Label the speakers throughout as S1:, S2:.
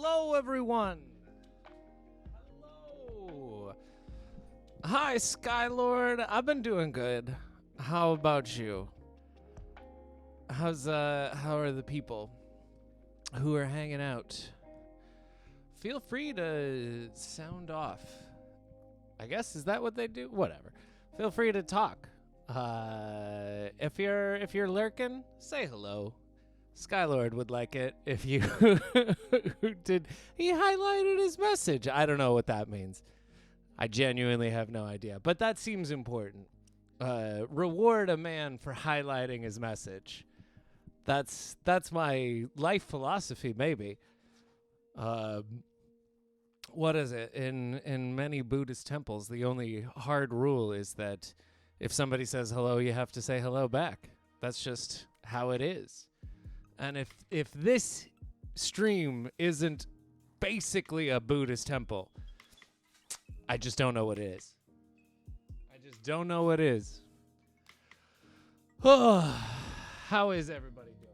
S1: Hello, everyone. Hello. Hi, Skylord. I've been doing good. How about you? How are the people who are hanging out? Feel free to sound off. I guess, is that what they do? Whatever. Feel free to talk. If you're lurking, say hello. Skylord would like it if you did. He highlighted his message. I don't know what that means. I genuinely have no idea, but that seems important. Reward a man for highlighting his message. That's my life philosophy, maybe. What is it? In many Buddhist temples, the only hard rule is that if somebody says hello, you have to say hello back. That's just how it is. And if this stream isn't basically a Buddhist temple, I just don't know what it is. I just don't know what it is. How is everybody doing?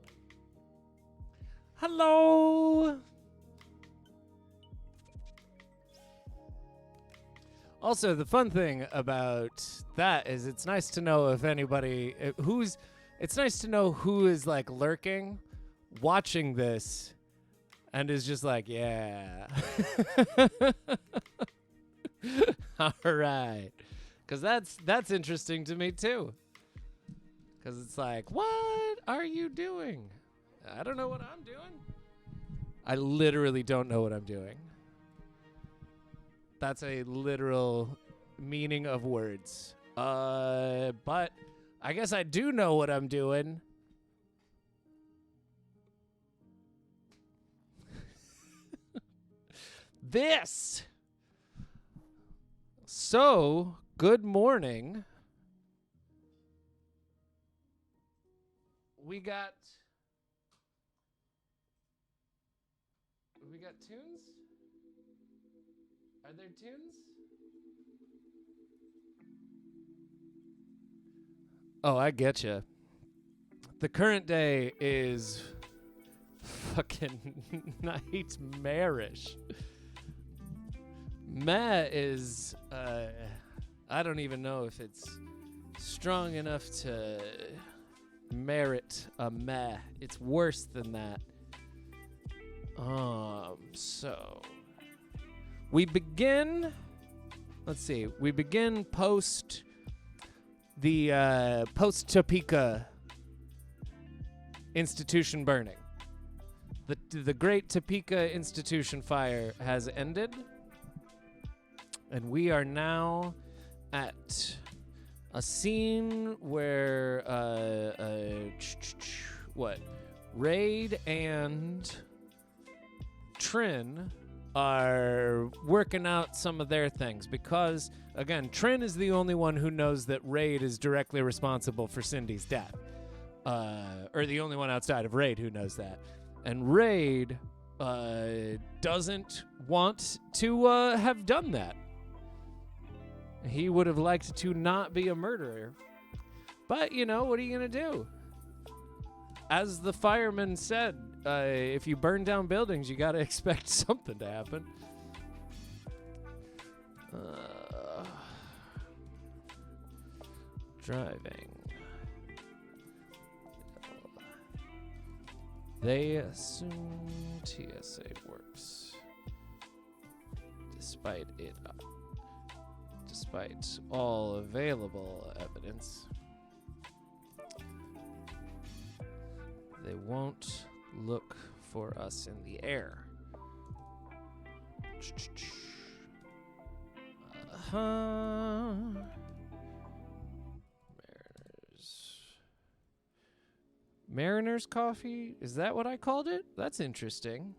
S1: Hello. Also, the fun thing about that is it's nice to know if anybody it's nice to know who is like lurking, watching this, and is just like, yeah. All right. Because that's interesting to me, too. Because it's like, what are you doing? I don't know what I'm doing. I literally don't know what I'm doing. That's a literal meaning of words. But I guess I do know what I'm doing. This. So, good morning. We got tunes? Are there tunes? Oh, I get you. The current day is fucking nightmarish. Meh is, I don't even know if it's strong enough to merit a meh. It's worse than that. So we begin, we begin post the post-Topeka institution burning. The great Topeka institution fire has ended, and we are now at a scene where Rade and Trin are working out some of their things because, again, Trin is the only one who knows that Rade is directly responsible for Cindy's death. Or the only one outside of Rade who knows that. And Rade doesn't want to have done that. He would have liked to not be a murderer. But, you know, what are you going to do? As the fireman said, if you burn down buildings, you got to expect something to happen. Driving. They assume TSA works. Despite all available evidence, they won't look for us in the air. Mariner's coffee? Is that what I called it? That's interesting.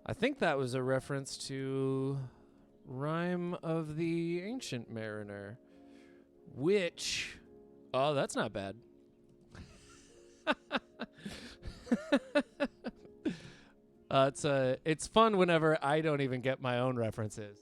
S1: I think that was a reference to Rhyme of the Ancient Mariner, which, oh, that's not bad. It's fun whenever I don't even get my own references.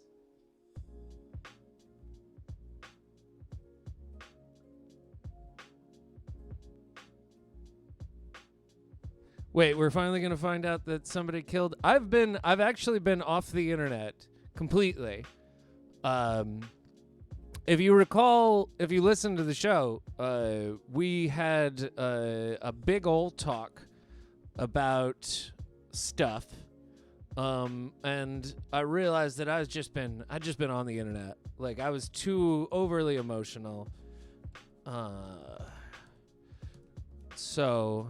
S1: Wait, we're finally gonna find out that somebody killed. I've actually been off the internet completely. If you recall, if you listen to the show, we had a big old talk about stuff, and I realized that I'd just been on the internet. Like, I was too overly emotional. So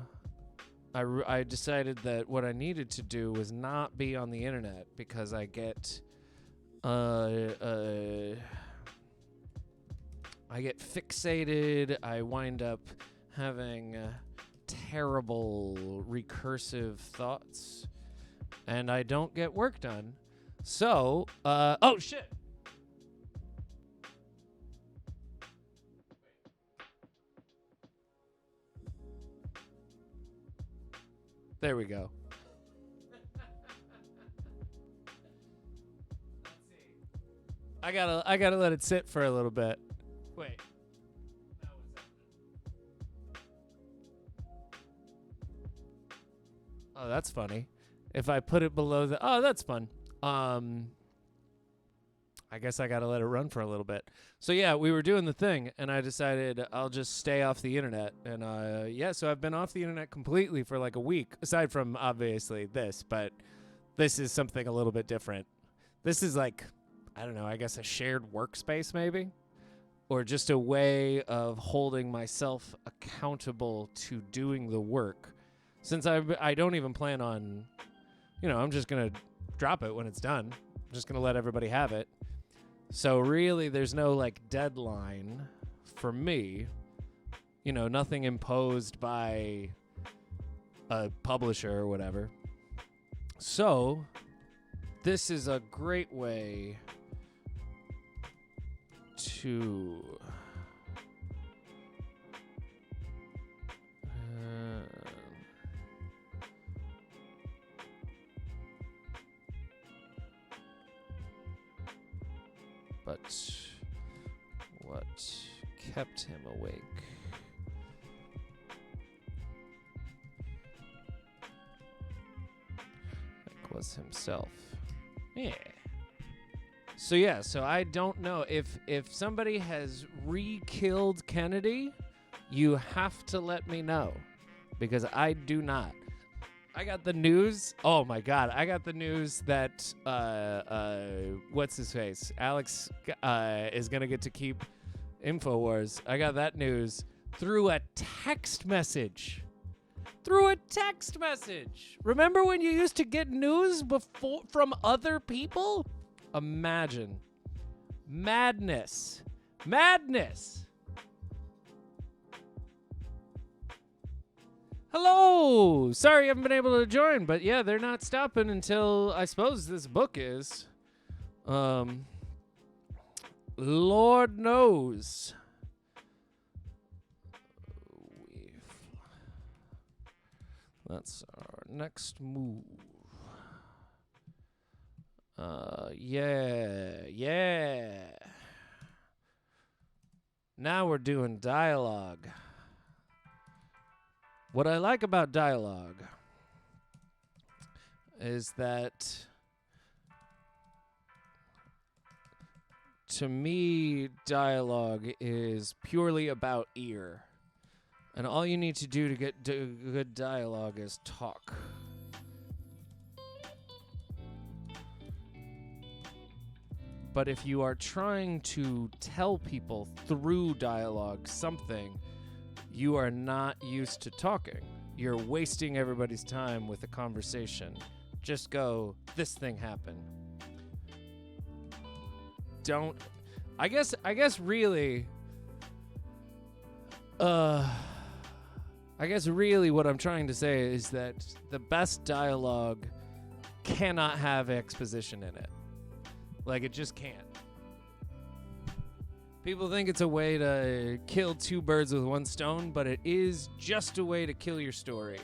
S1: I decided that what I needed to do was not be on the internet, because I get fixated. I wind up having terrible recursive thoughts, and I don't get work done. So, oh shit. There we go. I gotta let it sit for a little bit. Wait. Oh, that's funny. If I put it below the... Oh, that's fun. I guess I gotta let it run for a little bit. So yeah, we were doing the thing, and I decided I'll just stay off the internet. And yeah, so I've been off the internet completely for like a week, aside from obviously this, but this is something a little bit different. This is like, I don't know, I guess a shared workspace maybe? Or just a way of holding myself accountable to doing the work. Since I don't even plan on, I'm just going to drop it when it's done. I'm just going to let everybody have it. So really, there's no like deadline for me. Nothing imposed by a publisher or whatever. So this is a great way to but what kept him awake? Like, was himself. Yeah. So I don't know if somebody has re-killed Kennedy, you have to let me know, because I do not. I got the news. Oh my God. I got the news that, what's his face? Alex, is going to get to keep InfoWars. I got that news through a text message. Remember when you used to get news before from other people? Imagine. Madness. Hello! Sorry I haven't been able to join, but yeah, they're not stopping until, I suppose, this book is. Lord knows. That's our next move. Yeah. Now we're doing dialogue. What I like about dialogue is that, to me, dialogue is purely about ear. And all you need to do to get good dialogue is talk. But if you are trying to tell people through dialogue something, you are not used to talking. You're wasting everybody's time with a conversation. Just go, this thing happened. Don't... I guess really what I'm trying to say is that the best dialogue cannot have exposition in it. Like, it just can't. People think it's a way to kill two birds with one stone, but it is just a way to kill your story.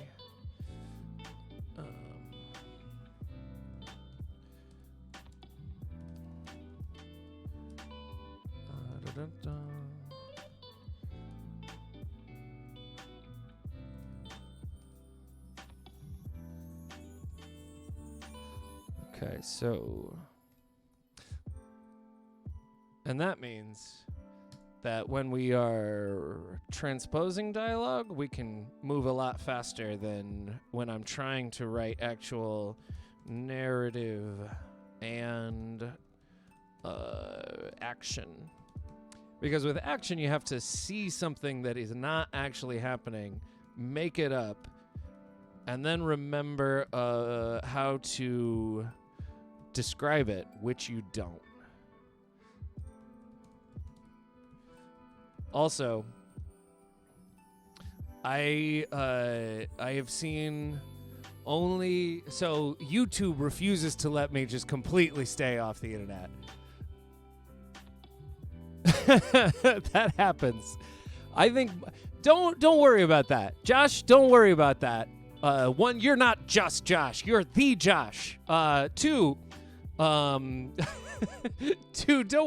S1: Okay, so... And that means that when we are transposing dialogue, we can move a lot faster than when I'm trying to write actual narrative and action. Because with action, you have to see something that is not actually happening, make it up, and then remember how to describe it, which you don't. Also, I have seen only... So, YouTube refuses to let me just completely stay off the internet. That happens. I think... Don't worry about that. Josh, don't worry about that. One, you're not just Josh. You're the Josh. Two, don't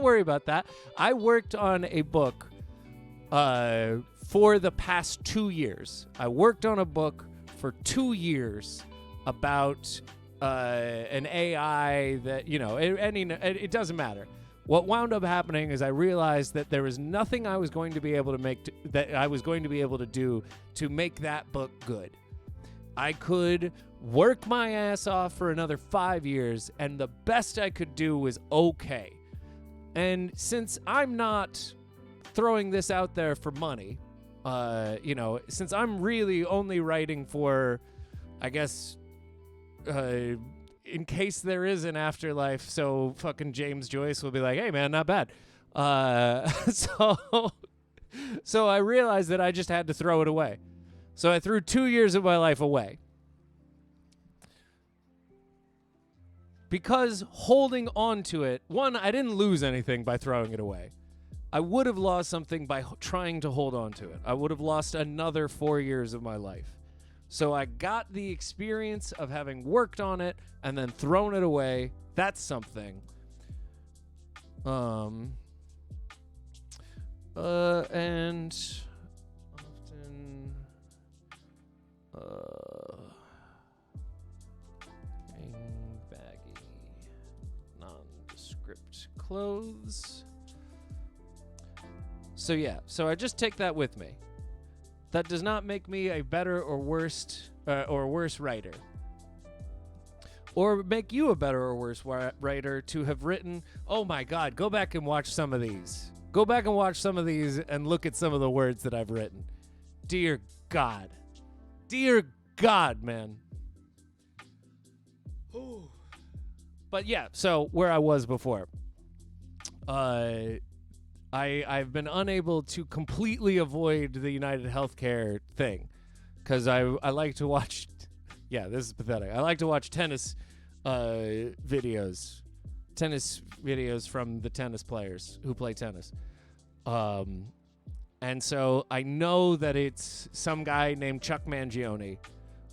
S1: worry about that. I worked on a book for the past 2 years. I worked on a book for 2 years about an AI that, it doesn't matter. What wound up happening is I realized that there was nothing I was going to be able to do to make that book good. I could work my ass off for another 5 years, and the best I could do was okay. And since I'm not throwing this out there for money, since I'm really only writing for, I guess, in case there is an afterlife, so fucking James Joyce will be like, hey man, not bad. So I realized that I just had to throw it away. So I threw 2 years of my life away. Because holding on to it, one, I didn't lose anything by throwing it away. I would have lost something by trying to hold on to it. I would have lost another 4 years of my life. So I got the experience of having worked on it and then thrown it away. That's something. And often baggy, nondescript clothes. So yeah, so I just take that with me. That does not make me a better or worse writer. Or make you a better or worse writer to have written, oh my God, go back and watch some of these. Go back and watch some of these and look at some of the words that I've written. Dear God. Dear God, man. But yeah, so where I was before. I've been unable to completely avoid the United Healthcare thing because I like to watch. Yeah, this is pathetic. I like to watch tennis videos from the tennis players who play tennis. And so I know that it's some guy named Chuck Mangione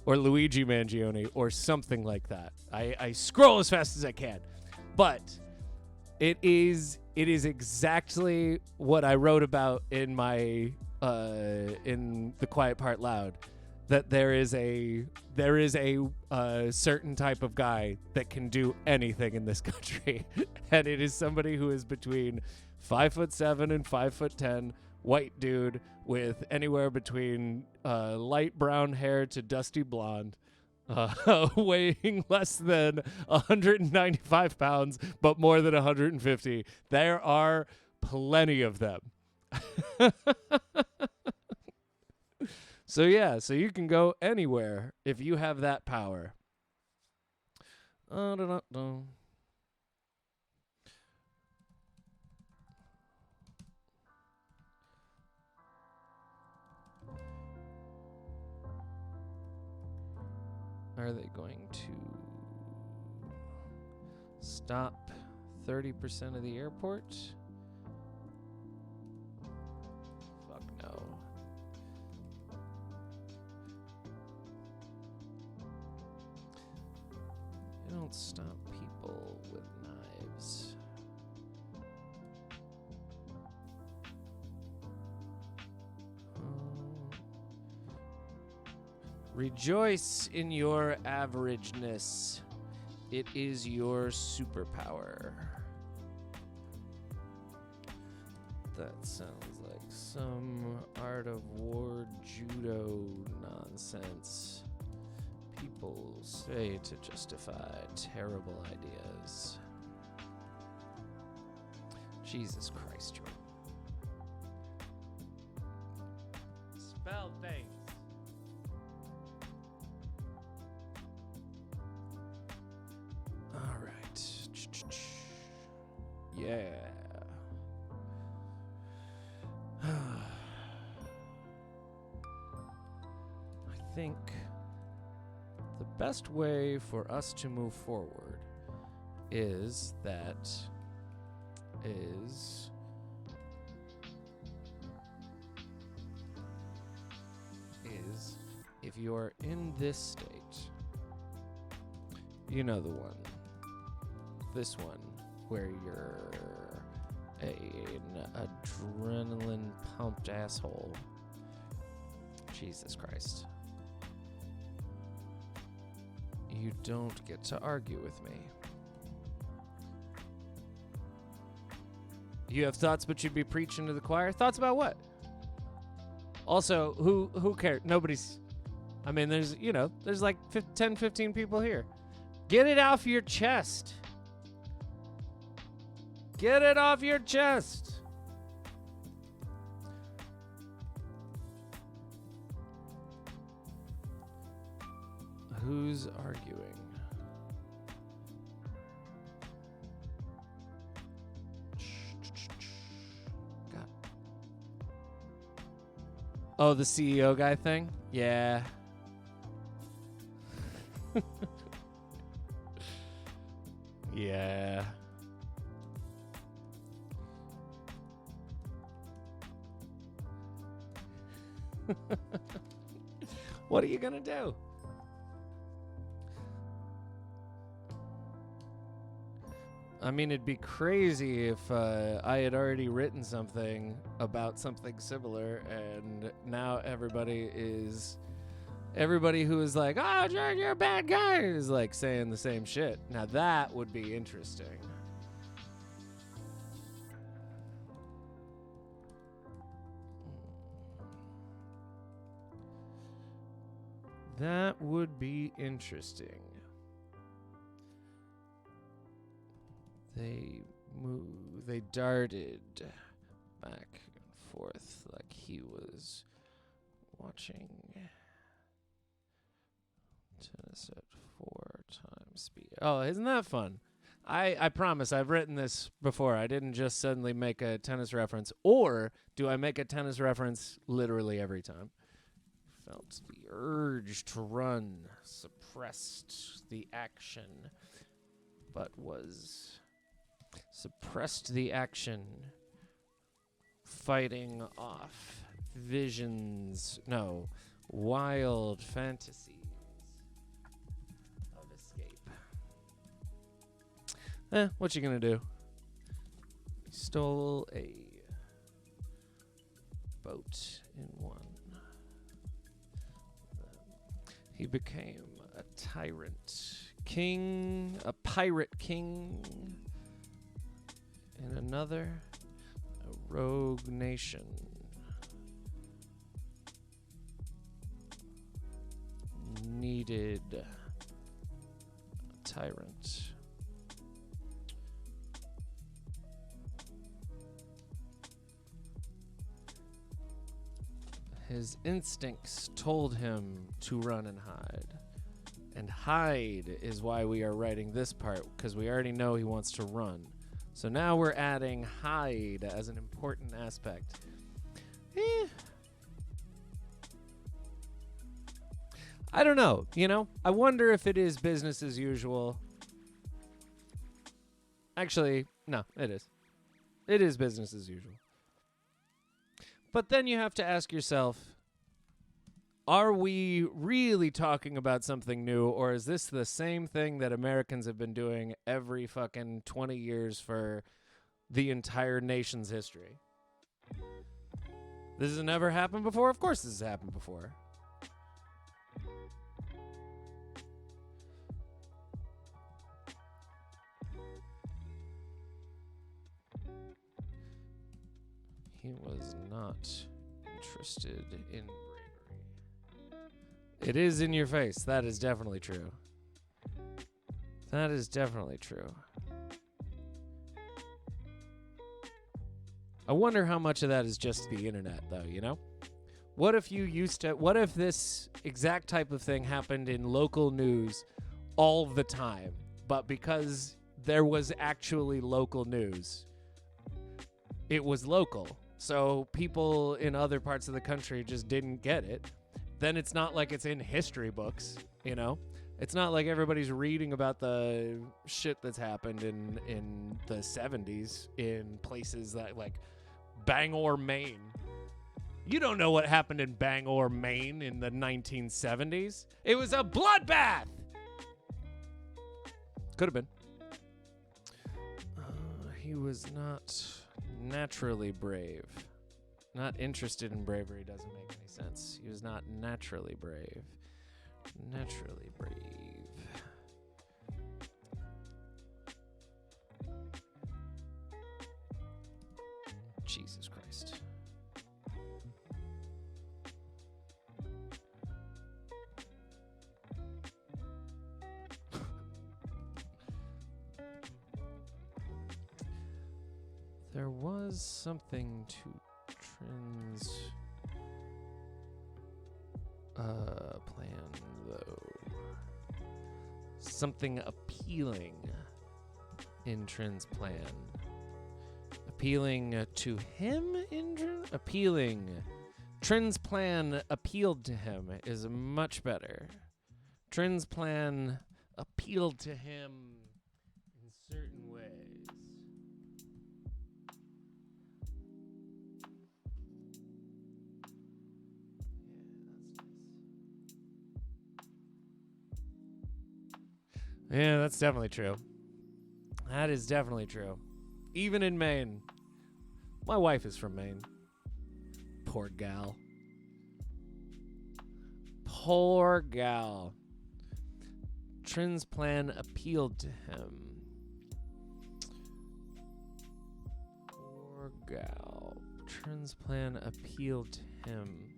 S1: or Luigi Mangione or something like that. I scroll as fast as I can, but it is exactly what I wrote about in my in The Quiet Part Loud, that there is a certain type of guy that can do anything in this country, and it is somebody who is between 5'7" and 5'10", white dude with anywhere between light brown hair to dusty blonde. Weighing less than 195 pounds, but more than 150. There are plenty of them. So yeah, so you can go anywhere if you have that power. Are they going to stop 30% of the airport? Fuck no. They don't stop people with knives. Rejoice in your averageness. It is your superpower. That sounds like some art of war judo nonsense people say to justify terrible ideas. Jesus Christ, Jordan. Spell things. All right. Yeah. I think the best way for us to move forward is if you're in this state, you know the one, this one, where you're an adrenaline pumped asshole. Jesus Christ. You don't get to argue with me. You have thoughts, but you'd be preaching to the choir? Thoughts about what? Also, who cares? Nobody's... I mean, there's like 10, 15 people here. Get it off your chest. Get it off your chest. Who's arguing? God. Oh, the CEO guy thing? Yeah. Yeah. What are you gonna do? I mean, it'd be crazy if I had already written something about something similar, and now everybody who is like, oh, you're a bad guy, is like saying the same shit. Now that would be interesting. That would be interesting. They darted back and forth like he was watching tennis at 4 times speed. Oh, isn't that fun? I promise I've written this before. I didn't just suddenly make a tennis reference. Or do I make a tennis reference literally every time? Felt the urge to run, suppressed the action, but was... suppressed the action, fighting off wild fantasies of escape. What you gonna do? He stole a boat in one. He became a tyrant king, a pirate king. In another, a rogue nation. Needed a tyrant. His instincts told him to run and hide. And hide is why we are writing this part, because we already know he wants to run. So now we're adding hide as an important aspect. I don't know, I wonder if it is business as usual. Actually, no, it is. It is business as usual. But then you have to ask yourself, are we really talking about something new, or is this the same thing that Americans have been doing every fucking 20 years for the entire nation's history? This has never happened before? Of course this has happened before. He was not interested in bravery. It is in your face. That is definitely true. That is definitely true. I wonder how much of that is just the internet, though, you know? What if this exact type of thing happened in local news all the time, but because there was actually local news, it was local. So people in other parts of the country just didn't get it. Then it's not like it's in history books, you know? It's not like everybody's reading about the shit that's happened in the 70s in places that, like, Bangor, Maine. You don't know what happened in Bangor, Maine in the 1970s. It was a bloodbath! Could have been. He was not naturally brave. Not interested in bravery doesn't make any sense. He was not naturally brave. Naturally brave. Jesus Christ. There was something to Trin's plan, though. Something appealing in Trin's plan. Appealing to him in Trin? Appealing. Trin's plan appealed to him is much better. Trin's plan appealed to him in certain ways. Yeah, that's definitely true. That is definitely true. Even in Maine. My wife is from Maine. Poor gal. Poor gal. Trin's plan appealed to him. Poor gal. Trin's plan appealed to him.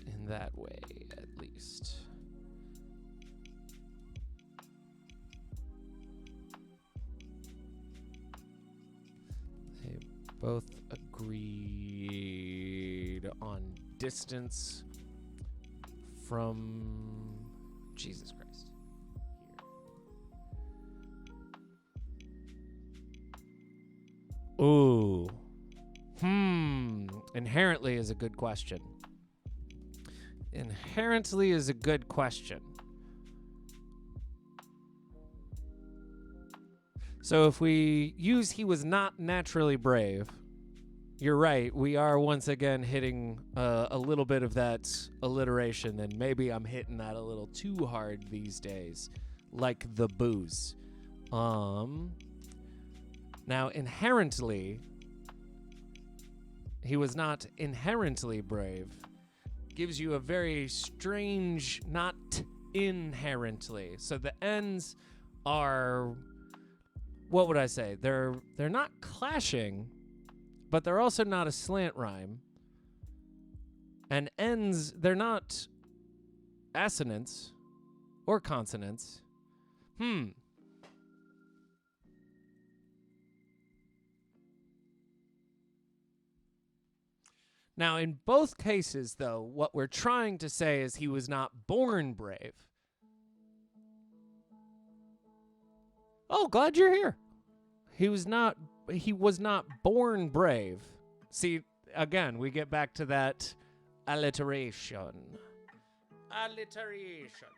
S1: In that way, at least. They both agreed on distance from Jesus Christ. Here. Ooh. Inherently is a good question. Inherently is a good question. So if we use he was not naturally brave, you're right. We are once again hitting a little bit of that alliteration, and maybe I'm hitting that a little too hard these days, like the booze. Now, inherently, he was not inherently brave. Gives you a very strange, not inherently. So the ends are, what would I say? They're not clashing, but they're also not a slant rhyme. And ends, they're not assonants or consonants. Now, in both cases, though, what we're trying to say is he was not born brave. Oh, glad you're here. He was not born brave. See, again, we get back to that alliteration. Alliteration.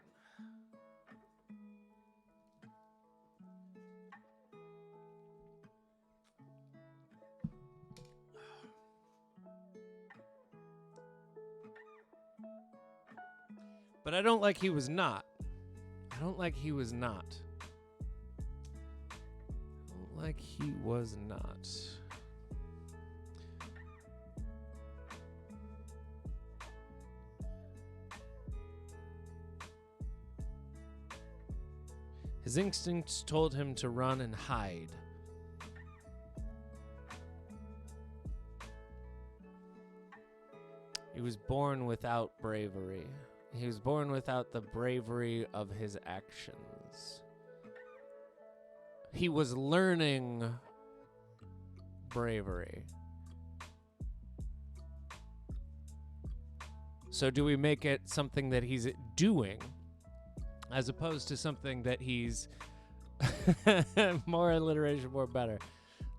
S1: But I don't like he was not. I don't like he was not. I don't like he was not. His instincts told him to run and hide. He was born without bravery. He was born without the bravery of his actions. He was learning bravery. So do we make it something that he's doing as opposed to something that he's more alliteration, more better,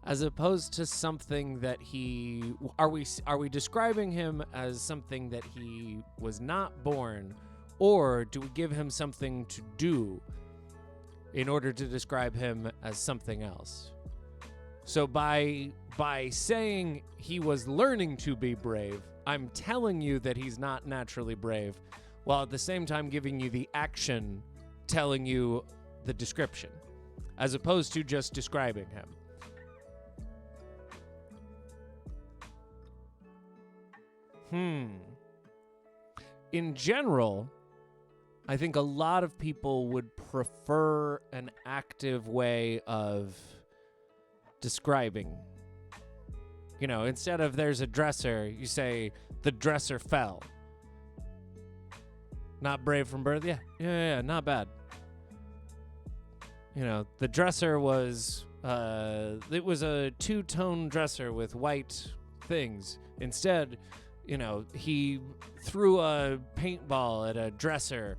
S1: as opposed to something that he are we describing him as something that he was not born, or do we give him something to do in order to describe him as something else? So by saying he was learning to be brave, I'm telling you that he's not naturally brave, while at the same time giving you the action, telling you the description, as opposed to just describing him. In general, I think a lot of people would prefer an active way of describing. You know, instead of there's a dresser, you say the dresser fell. Not brave from birth? Yeah, not bad. You know, the dresser was, it was a two-tone dresser with white things. Instead, you know, he threw a paintball at a dresser,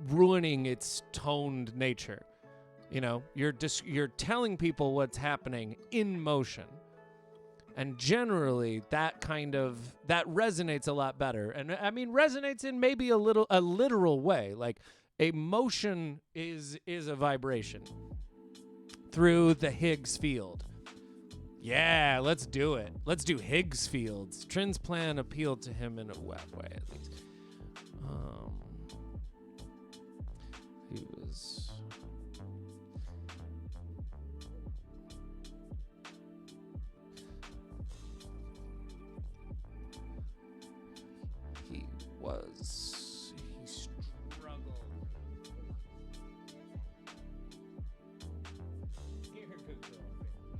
S1: ruining its toned nature. You know, you're telling people what's happening in motion. And generally, that resonates a lot better. And I mean, resonates in maybe a literal way. Like, a motion is a vibration through the Higgs field. Yeah, let's do it. Let's do Higgs fields. Trin's plan appealed to him in a way, at least. He struggled.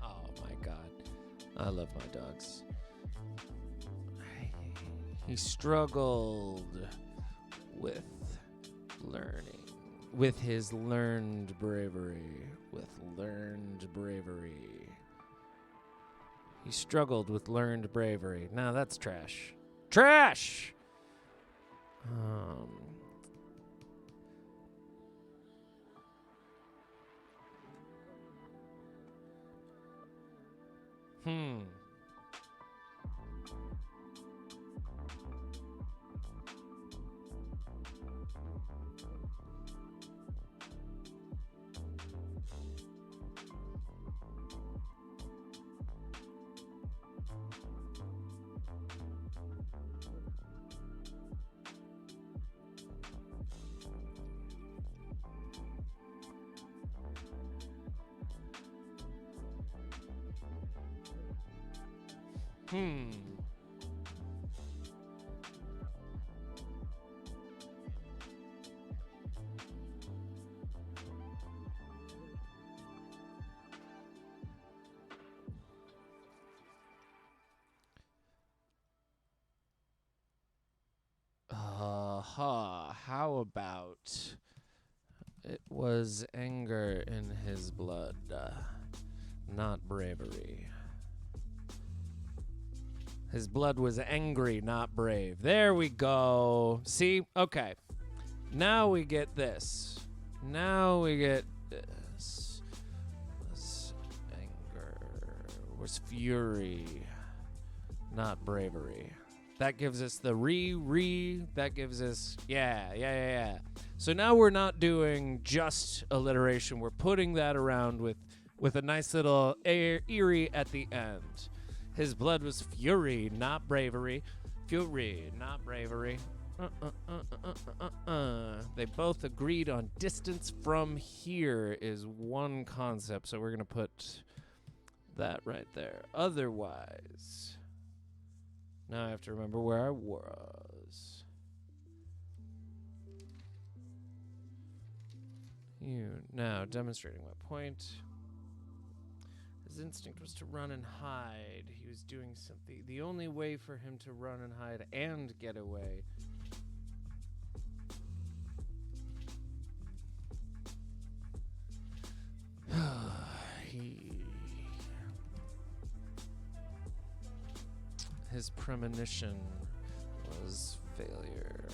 S1: Oh my God. I love my dogs. He struggled with learning. With his learned bravery. He struggled with learned bravery. Now that's trash. Trash! How about it was anger in his blood, not bravery. His blood was angry, not brave. There we go. See? Okay. Now we get this. Was anger. Was fury, not bravery. That gives us the that gives us, yeah. So now we're not doing just alliteration. We're putting that around with a nice little eerie at the end. His blood was fury, not bravery. Fury, not bravery. They both agreed on distance from here is one concept. So we're going to put that right there. Otherwise... Now I have to remember where I was. You now demonstrating what point. His instinct was to run and hide. He was doing something. The only way for him to run and hide and get away. His premonition was failure.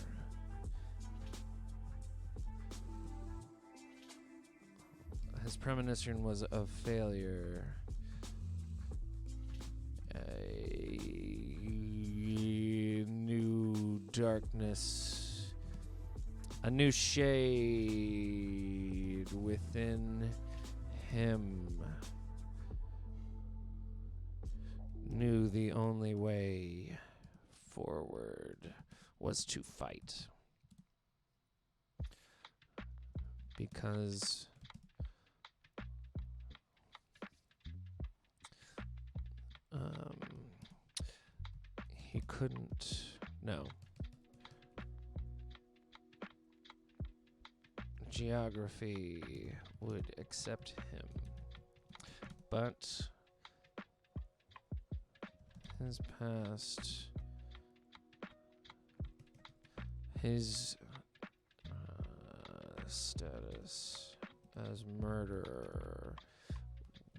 S1: His premonition was of failure. A new darkness, a new shade within him knew the only way forward was to fight. Because he couldn't, no. Geography would accept him, but his past, his status as murderer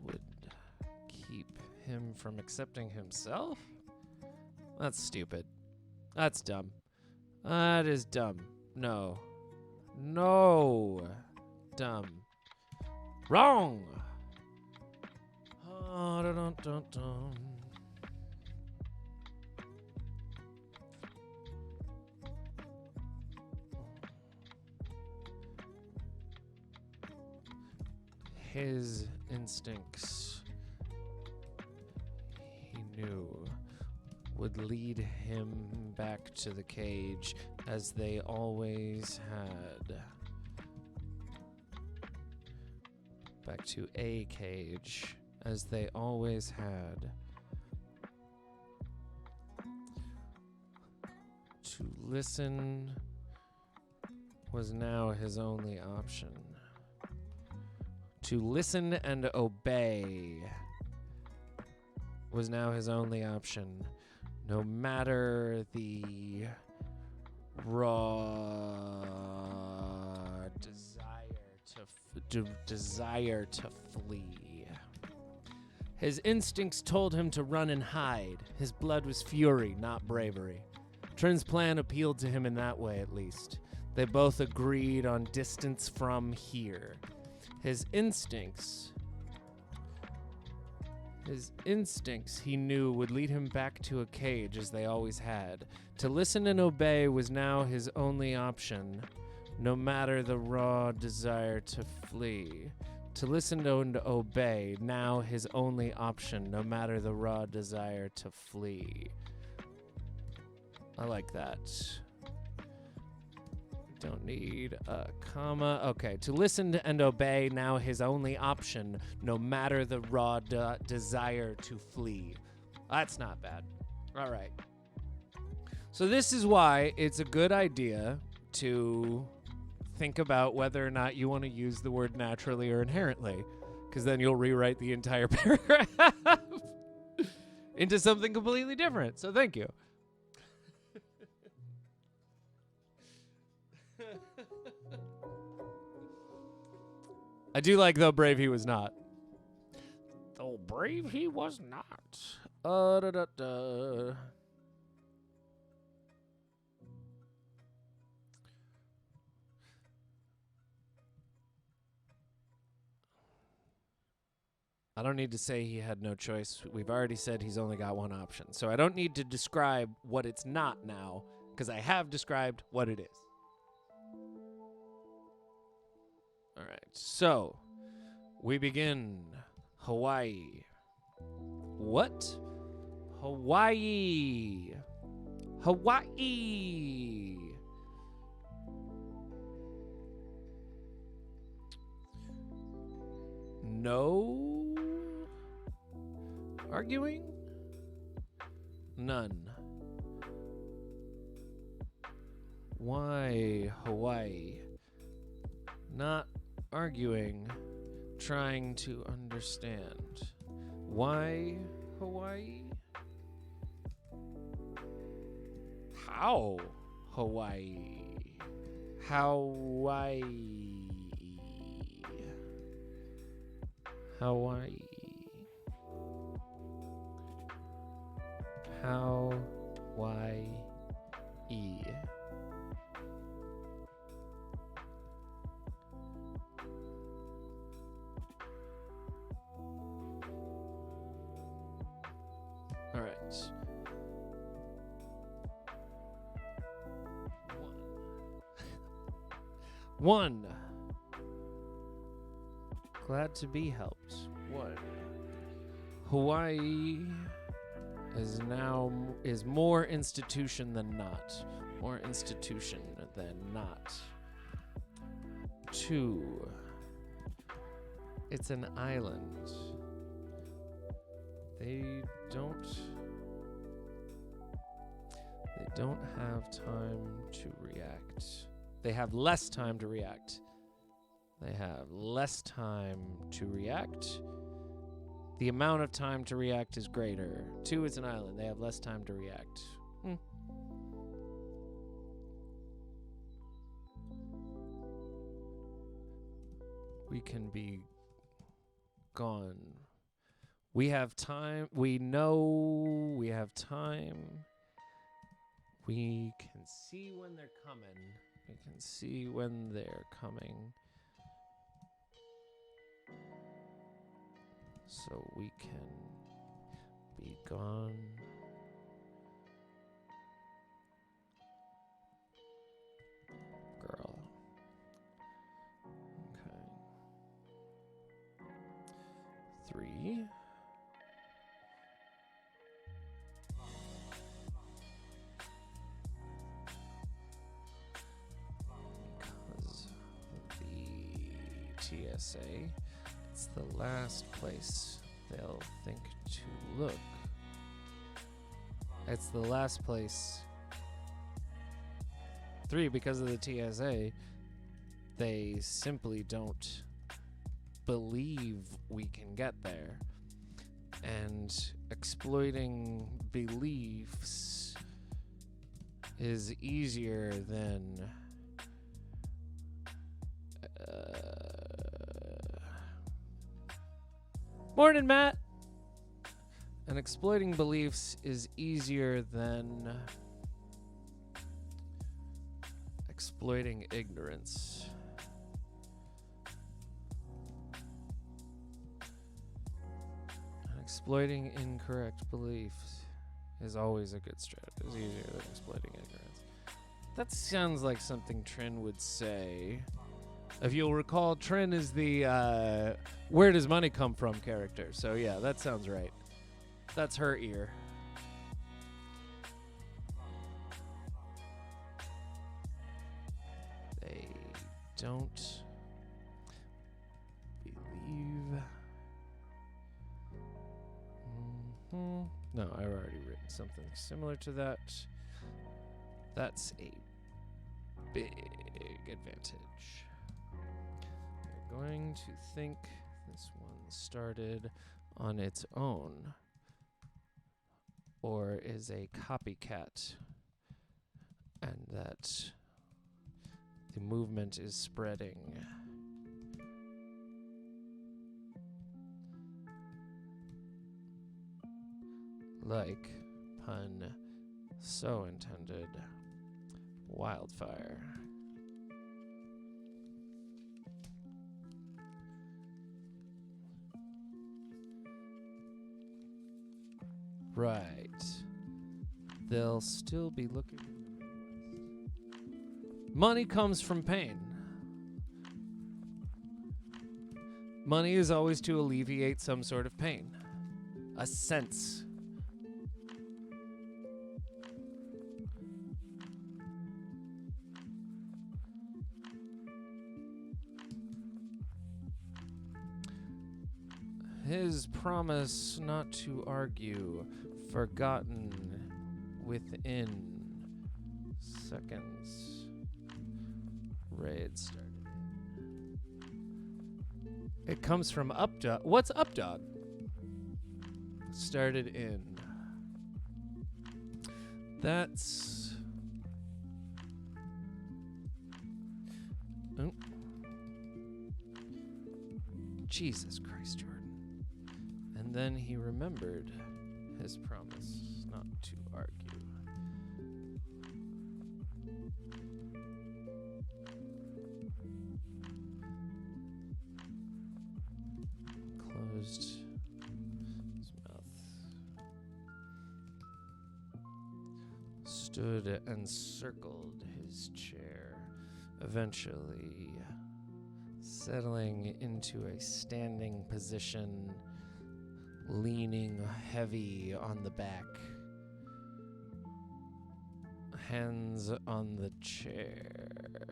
S1: would keep him from accepting himself? That's stupid. That's dumb. That is dumb. No. No. Dumb. Wrong. Dun. His instincts, he knew, would lead him back to the cage as they always had. Back to a cage as they always had. To listen was now his only option. To listen and obey was now his only option. No matter the raw desire to flee. His instincts told him to run and hide. His blood was fury, not bravery. Trin's plan appealed to him in that way, at least. They both agreed on distance from here. His instincts, he knew, would lead him back to a cage as they always had. To listen and obey was now his only option, no matter the raw desire to flee. To listen and obey, now his only option, no matter the raw desire to flee. I like that. Don't need a comma. Okay, to listen and obey, now his only option, no matter the raw desire to flee. That's not bad. All right. So this is why it's a good idea to think about whether or not you want to use the word naturally or inherently, because then you'll rewrite the entire paragraph into something completely different. So thank you. I do like, though brave he was not. Though brave he was not. I don't need to say he had no choice. We've already said he's only got one option. So I don't need to describe what it's not now, because I have described what it is. All right, so we begin. Hawaii. What? Hawaii. Hawaii. No arguing? None. Why Hawaii? Not arguing, trying to understand. Why Hawaii? How Hawaii? Hawaii. Hawaii. Hawaii. All right. One. Glad to be helped. One. Hawaii is more institution than not. More institution than not. Two. It's an island. They don't have time to react. They have less time to react. They have less time to react. The amount of time to react is greater. Two, it's an island. They have less time to react. We can be gone. We have time. We know we have time. We can see when they're coming. We can see when they're coming. So we can be gone. Girl. Okay. 3. Because the TSA, it's the last place they'll think to look. It's the last place. 3, because of the TSA, they simply don't believe we can get there. And exploiting beliefs is easier than Morning, Matt. And exploiting beliefs is easier than exploiting ignorance. And exploiting incorrect beliefs is always a good strategy. It's easier than exploiting ignorance. That sounds like something Trin would say. If you'll recall, Trin is the where does money come from character. So yeah, that sounds right. That's her ear. They don't believe. No, I've already written something similar to that. That's a big advantage. You're going to think this one started on its own or is a copycat, and that the movement is spreading. Like, pun so intended, wildfire. Right. They'll still be looking. Money comes from pain. Money is always to alleviate some sort of pain. A sense. His promise not to argue, forgotten within seconds. Rade started. It comes from Updog. What's Updog? Started in. That's. Oh. Jesus Christ, Jordan. And then he remembered his promise not to argue. Closed his mouth. Stood and circled his chair, eventually settling into a standing position, leaning heavy on the back, hands on the chair,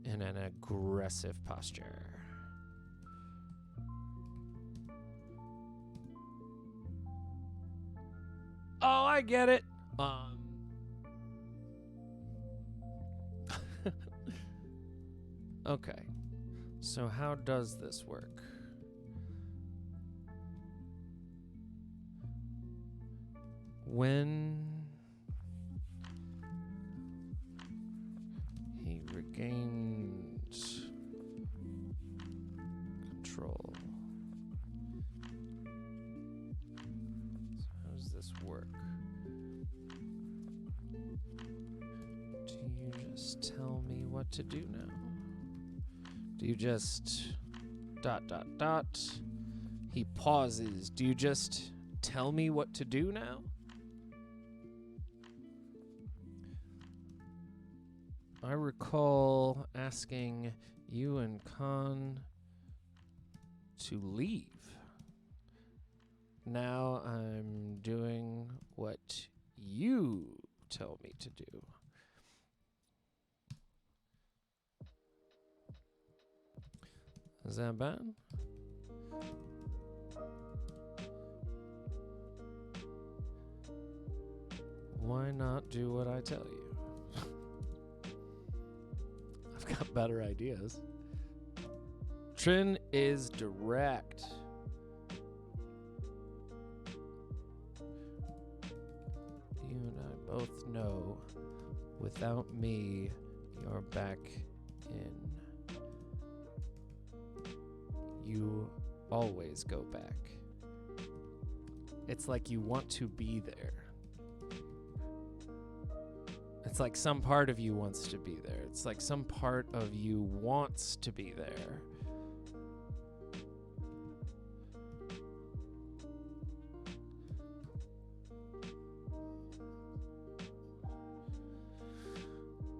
S1: in an aggressive posture. Oh, I get it. Okay. So how does this work? When he regains control. So how does this work? Do you just tell me what to do now? Do you just ... He pauses. Do you just tell me what to do now? I recall asking you and Khan to leave. Now I'm doing what you tell me to do. Is that bad? Why not do what I tell you? I've got better ideas. Trin is direct. You and I both know, without me, you're back in. You always go back. It's like you want to be there. It's like some part of you wants to be there. It's like some part of you wants to be there.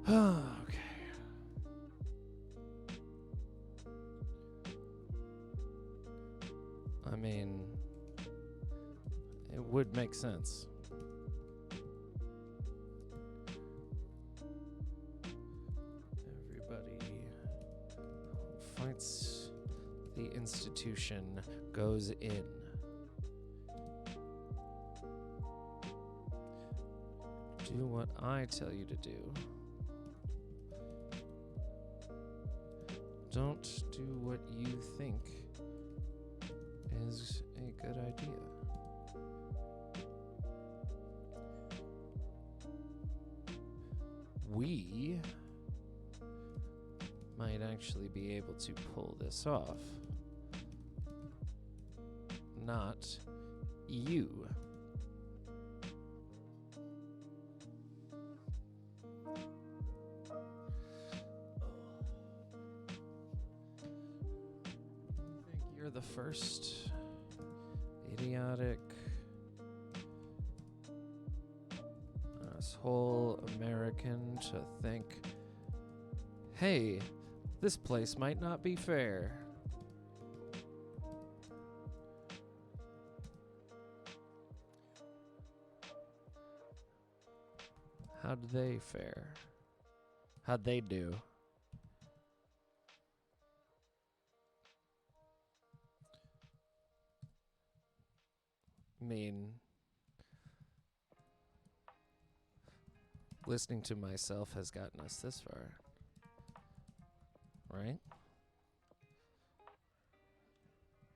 S1: Okay. I mean, it would make sense. Everybody who fights the institution goes in. Do what I tell you to do. Don't do what you think is a good idea. We might actually be able to pull this off. Not you. You're the first idiotic asshole American to think, hey, this place might not be fair. How'd they fare? How'd they do? I mean, listening to myself has gotten us this far, right?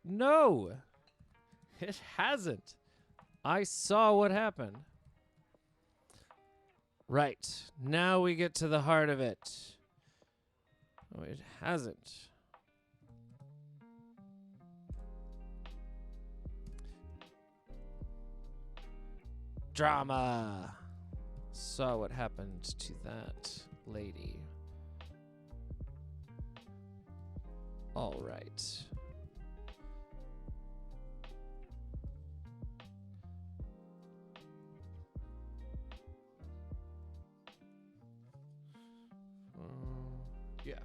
S1: No, it hasn't. I saw what happened. Right. Now we get to the heart of it. Oh, it hasn't. Drama. Saw what happened to that lady. All right. Yeah.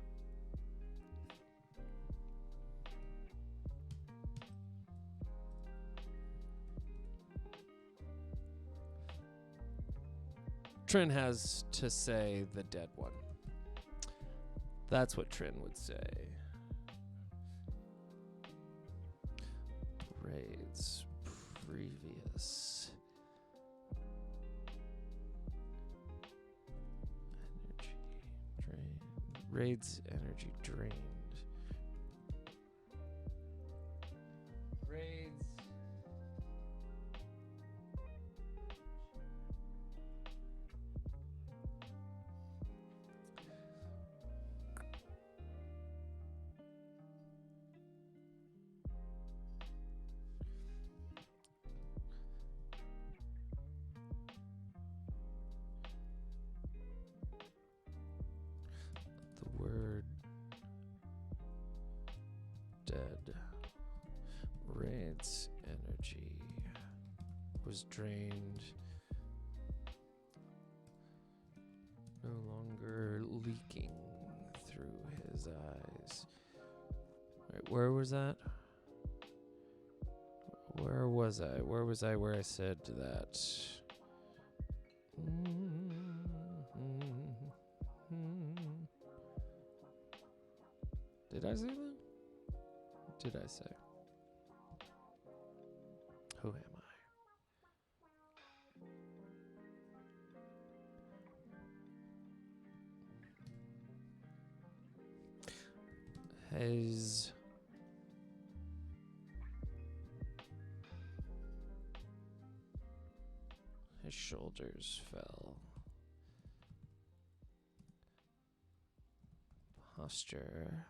S1: Trin has to say the dead one. That's what Trin would say. Rade's previous energy drained. Rade's energy drained. Rade's the word dead. Rade's energy was drained. No longer leaking through his eyes. Wait, where was that? Where was I? Where was I where I said that? Did I say that? What did I say? Who am I? His shoulders fell. Posture.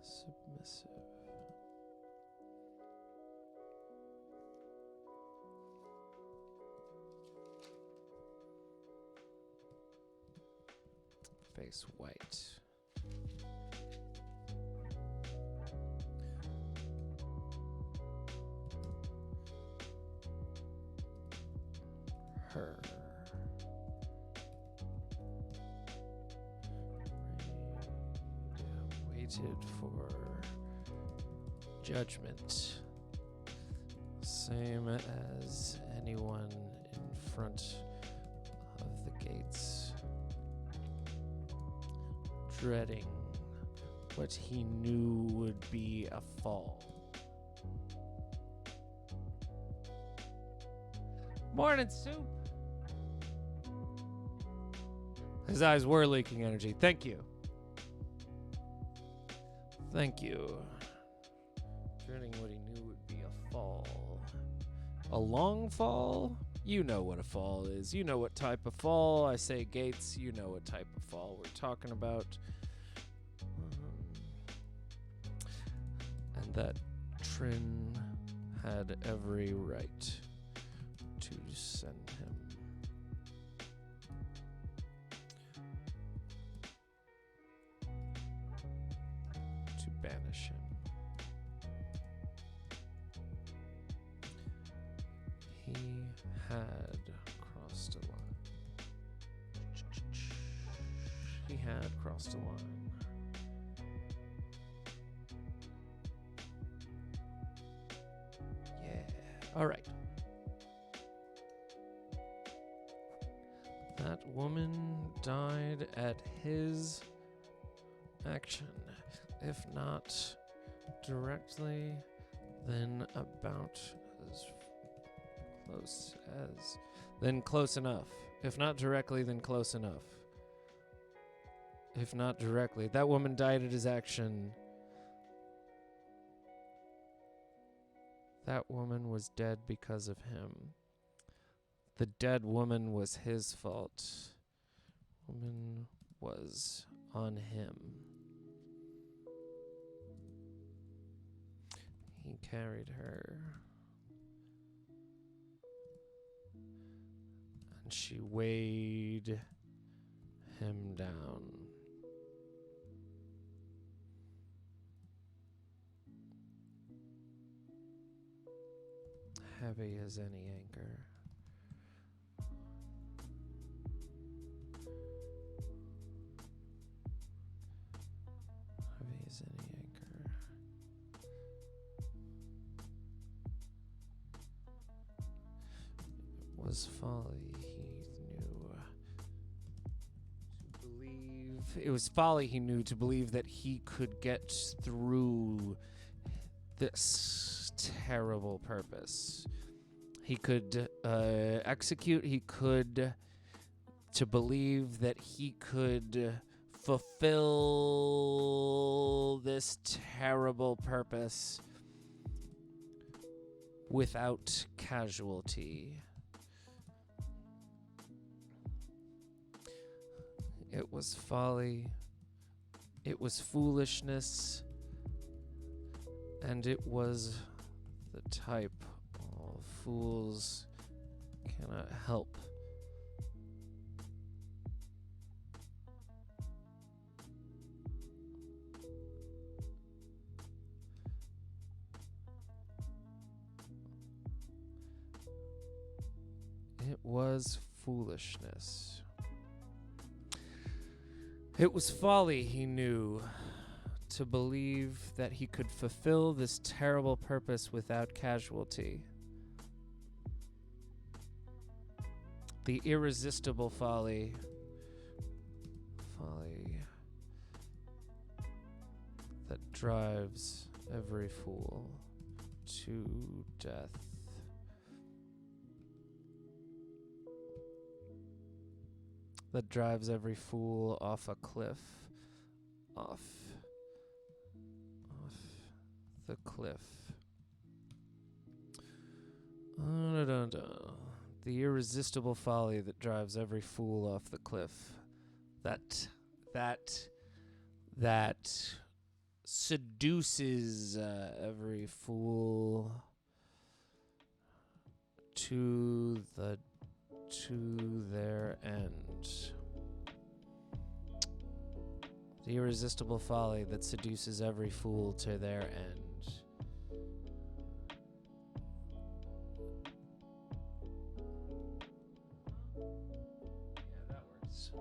S1: Submissive. Face white. Her. Waited for judgment. Same as anyone in front of the gates. Dreading what he knew would be a fall. Morning, Soup. His eyes were leaking energy. Thank you. Thank you. Dreading what he knew would be a fall. A long fall? You know what a fall is. You know what type of fall. I say gates. You know what type of fall we're talking about. And that Trin had every right to send him. To banish him. He had crossed a line. He had crossed a line. All right. That woman died at his action, if not directly, Then about as close as... Then close enough. If not directly, then close enough. If not directly. That woman died at his action. That woman was dead because of him. The dead woman was his fault. Woman was on him. He carried her. And she weighed him down. Heavy as any anchor. Heavy as any anchor. It was folly, he knew. To believe. It was folly, he knew, to believe that he could get through this terrible purpose. He could execute, he could, to believe that he could fulfill this terrible purpose without casualty. It was folly, it was foolishness, and it was the type all fools cannot help. It was foolishness. It was folly, he knew, to believe that he could fulfill this terrible purpose without casualty. The irresistible folly. Folly that drives every fool to death. That drives every fool off a cliff. Off the cliff. The irresistible folly that drives every fool off the cliff. That seduces every fool to their end. The irresistible folly that seduces every fool to their end. Yeah, that works.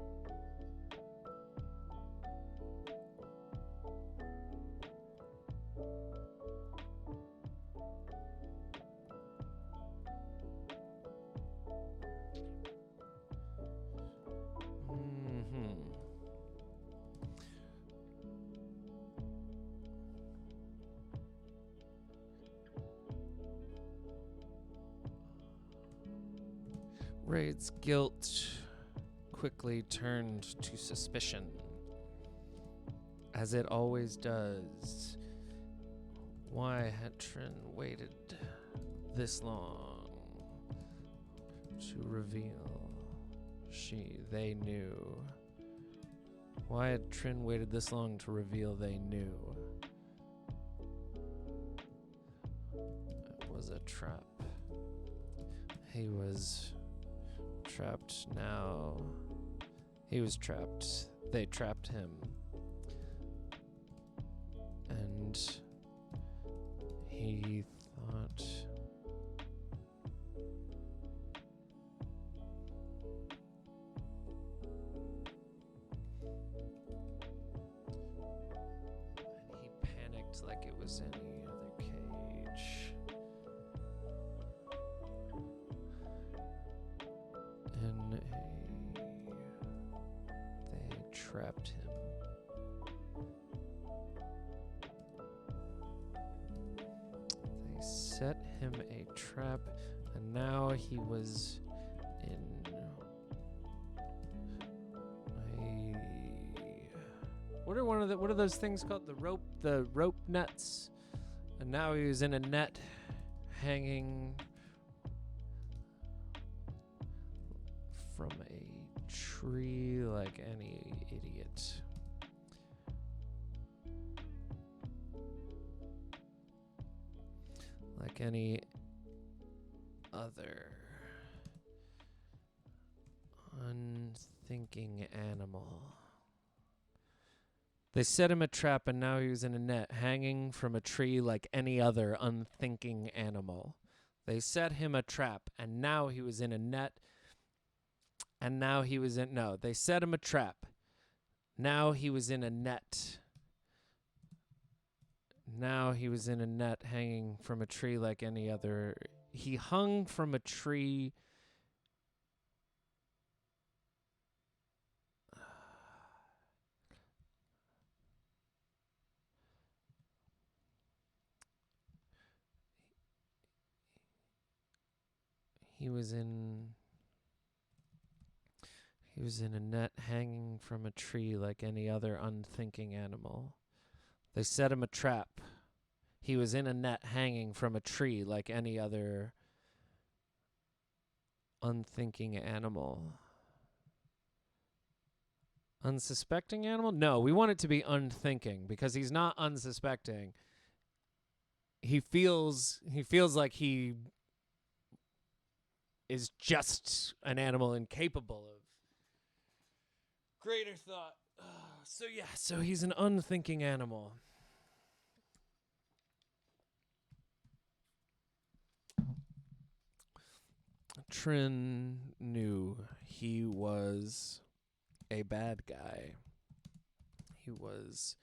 S1: Rade's guilt quickly turned to suspicion, as it always does. Why had Trin waited this long to reveal? They knew. Why had Trin waited this long to reveal they knew? It was a trap. He was trapped now. He was trapped. They trapped him. And he thought... And he panicked like it was any other cage. They trapped him. They set him a trap, and now he was in a... What are those things called? The rope nets. And now he was in a net hanging from a tree like any idiot. Like any other unthinking animal. They set him a trap, and now he was in a net, hanging from a tree like any other unthinking animal. They set him a trap, and now he was in a net, and now he was in... No, they set him a trap. Now he was in a net. Now he was in a net, hanging from a tree like any other... He hung from a tree... He was in a net hanging from a tree like any other unthinking animal. They set him a trap. He was in a net hanging from a tree like any other unthinking animal. Unsuspecting animal? No, we want it to be unthinking because he's not unsuspecting. He feels like he is just an animal incapable of greater thought. So he's an unthinking animal. Trin knew he was a bad guy. He was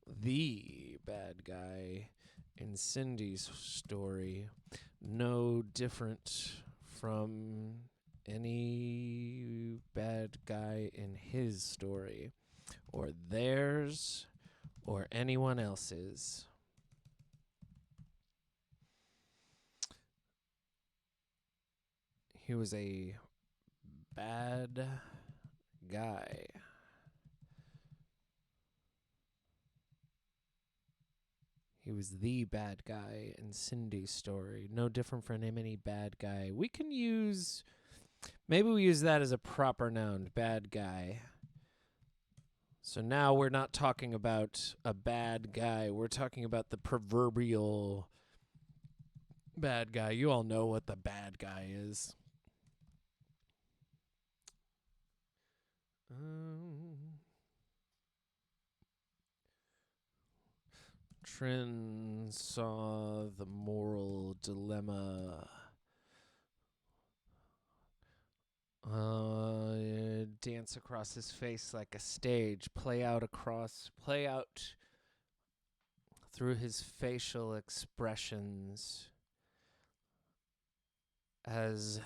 S1: the bad guy in Cindy's story. No different from any bad guy in his story, or theirs, or anyone else's. He was a bad guy. He was the bad guy in Cindy's story. No different from any bad guy. We can use... Maybe we use that as a proper noun, bad guy. So now we're not talking about a bad guy. We're talking about the proverbial bad guy. You all know what the bad guy is. Trin saw the moral dilemma. Dance across his face like a stage, play out through his facial expressions as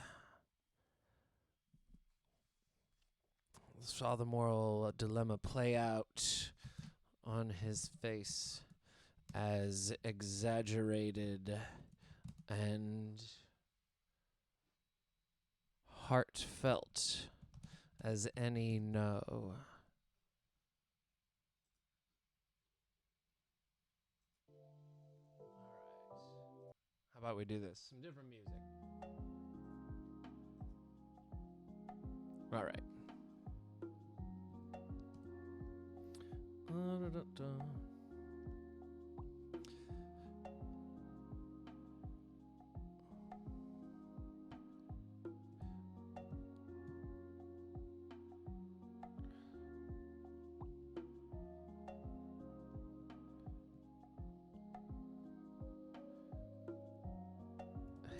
S1: saw the moral dilemma play out on his face as exaggerated and heartfelt as any no. How about we do this? Some different music. All right.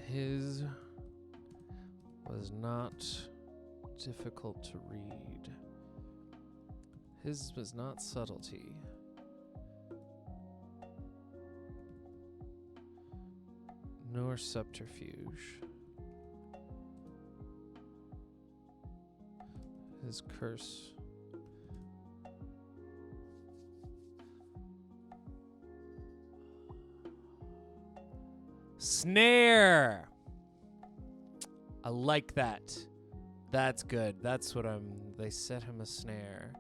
S1: His was not difficult to read. His was not subtlety. Nor subterfuge. His curse Snare. I like that. That's good. That's what they set him a snare.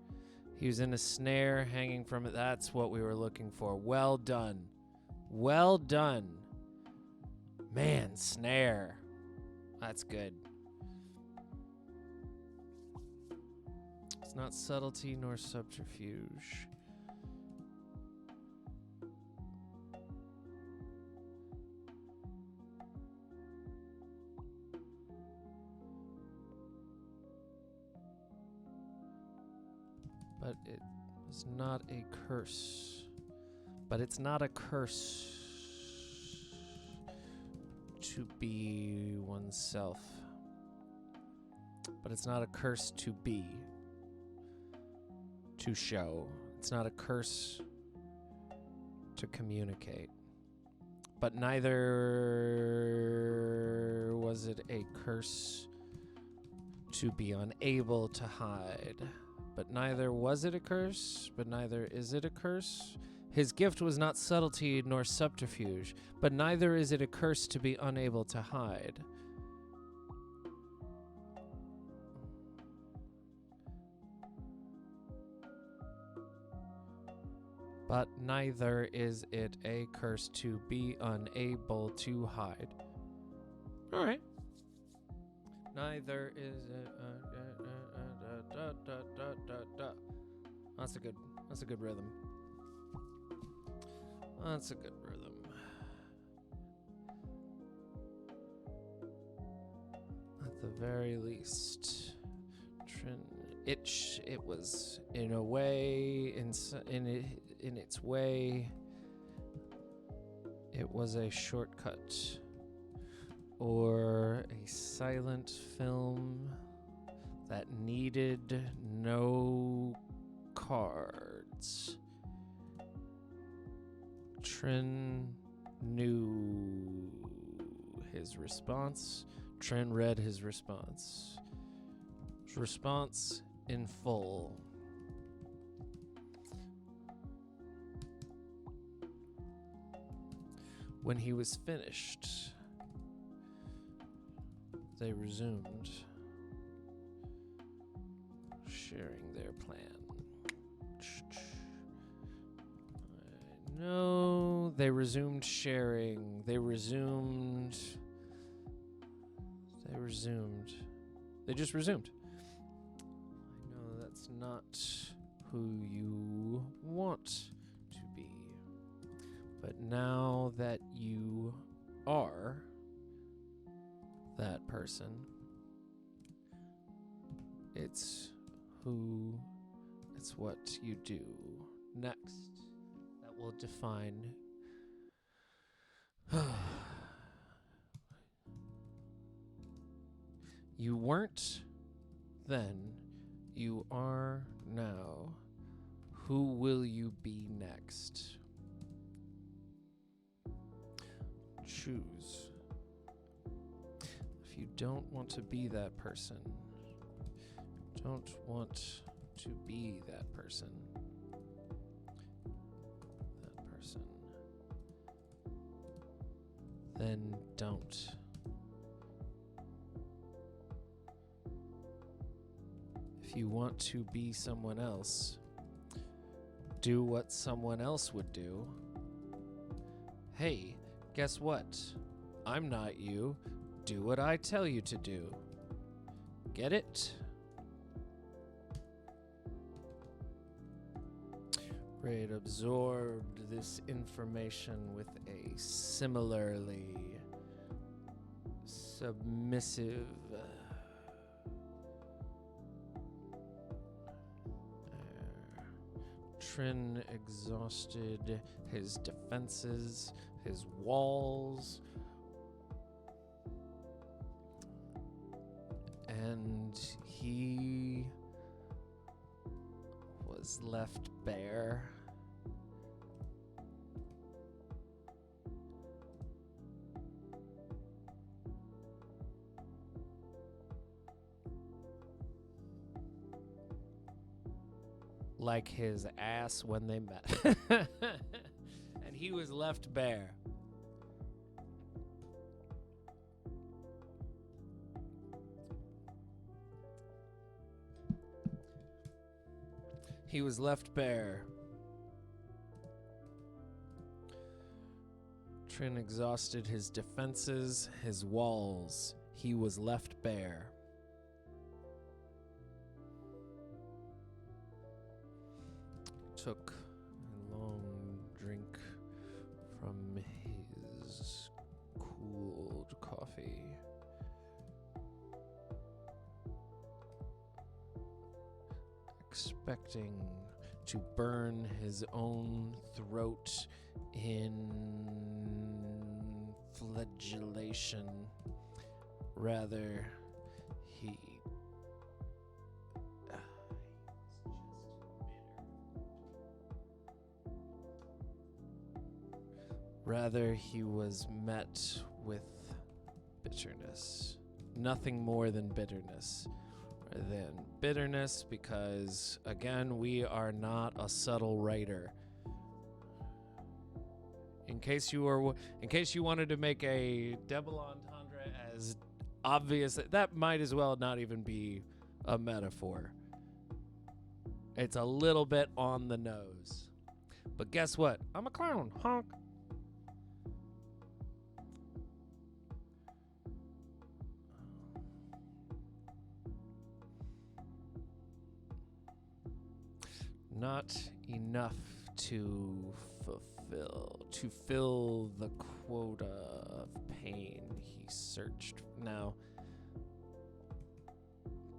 S1: He was in a snare hanging from it. That's what we were looking for. Well done. Well done. Man, snare. That's good. It's not subtlety nor subterfuge. But it is not a curse. But it's not a curse to be oneself. But it's not a curse to be. To show. It's not a curse to communicate. But neither was it a curse to be unable to hide. But neither was it a curse, but neither is it a curse. His gift was not subtlety nor subterfuge, but neither is it a curse to be unable to hide. But neither is it a curse to be unable to hide. All right. Neither is it That's a good rhythm. That's a good rhythm. At the very least, it was in a way, in its way, it was a shortcut or a silent film that needed no cards. Trin knew his response. Trin read his response. His response in full. When he was finished, they resumed sharing their plan. No, they resumed sharing. They just resumed. I know that's not who you want to be. But now that you are that person, it's what you do next that will define you weren't then, you are now. Who will you be next? Choose. If you don't want to be that person, don't want to be that person, then don't. If you want to be someone else, do what someone else would do. Hey, guess what? I'm not you. Do what I tell you to do. Get it? Rade absorbed this information with a similarly submissive Trin exhausted his defenses, his walls, and he was left bare. Like his ass when they met. And he was left bare. He was left bare. Trin exhausted his defenses, his walls. He was left bare. Took a long drink from his cooled coffee. Expecting to burn his own throat in flagellation. Rather, he was met with bitterness. Nothing more than bitterness. Because, again, we are not a subtle writer. In case you wanted to make a double entendre as obvious, that might as well not even be a metaphor. It's a little bit on the nose. But guess what? I'm a clown, honk. Not enough to fill the quota of pain he searched now,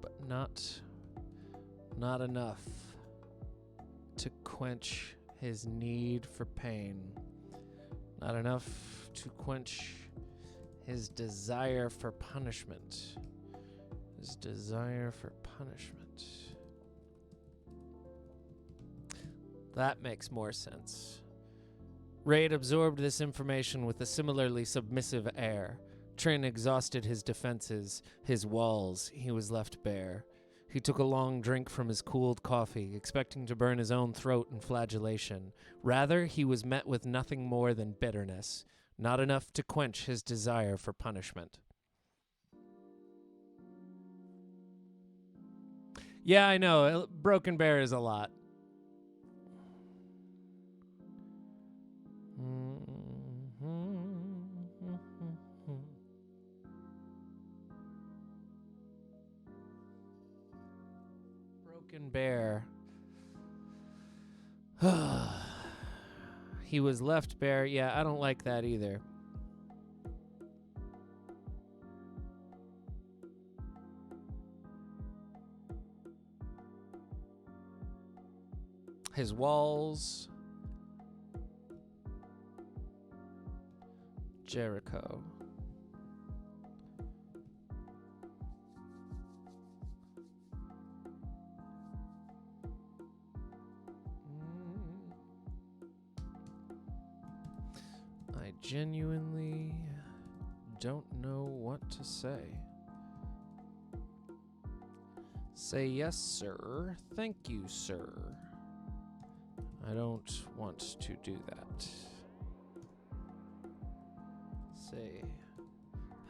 S1: but not enough to quench his need for pain, not enough to quench his desire for punishment. That makes more sense. Rade absorbed this information with a similarly submissive air. Trin exhausted his defenses, his walls. He was left bare. He took a long drink from his cooled coffee, expecting to burn his own throat in flagellation. Rather, he was met with nothing more than bitterness, not enough to quench his desire for punishment. Yeah, I know. Broken Bear is a lot. Broken Bear. He was left bare. Yeah, I don't like that either. His walls. Jericho. I genuinely don't know what to say. Say yes, sir. Thank you, sir. I don't want to do that. Say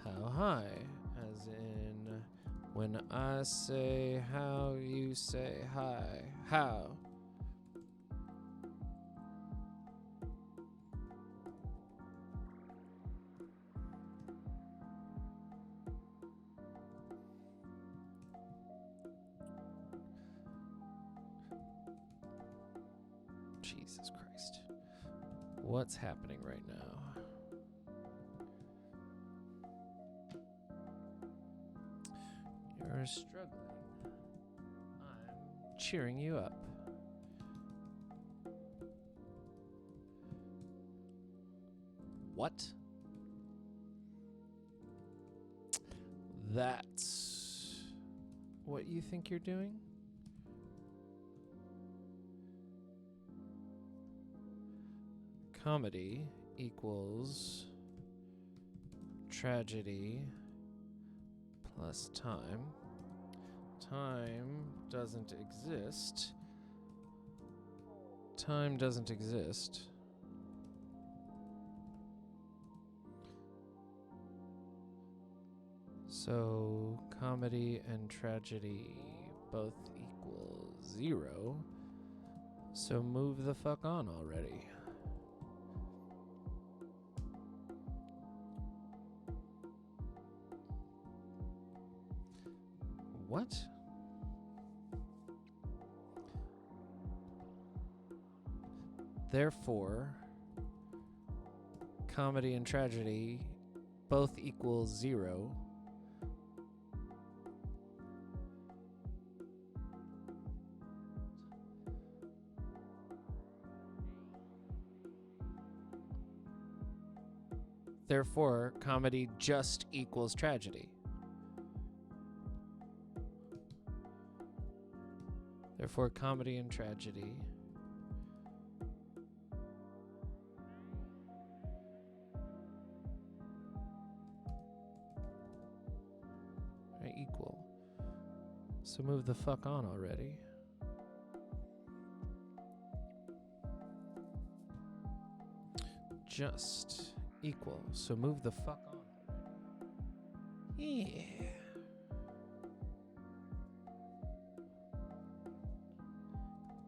S1: how high, as in when I say how, you say hi. How? Jesus Christ. What's happening right now? You're struggling. I'm cheering you up. What? That's what you think you're doing? Comedy equals tragedy plus time. Time doesn't exist. Time doesn't exist. So comedy and tragedy both equal 0. So move the fuck on already. What? Therefore, comedy and tragedy both equal 0. Therefore, comedy just equals tragedy. Therefore, comedy and tragedy are equal. So move the fuck on already. Just equal. So move the fuck on already. Yeah.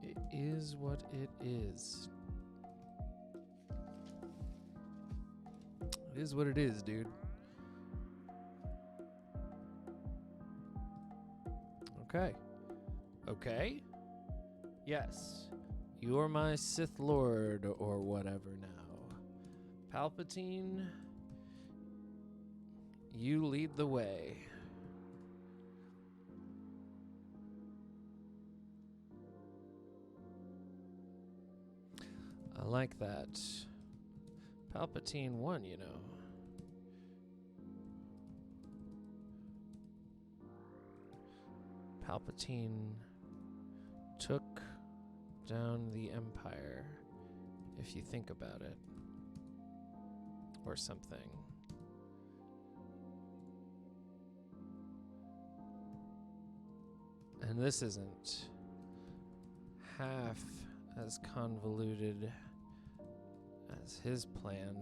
S1: It is what it is. It is what it is, dude. Okay. Okay? Yes. You're my Sith Lord or whatever now. Palpatine, you lead the way. I like that. Palpatine won, you know. Palpatine took down the Empire, if you think about it. Or something. And this isn't half as convoluted as his plan.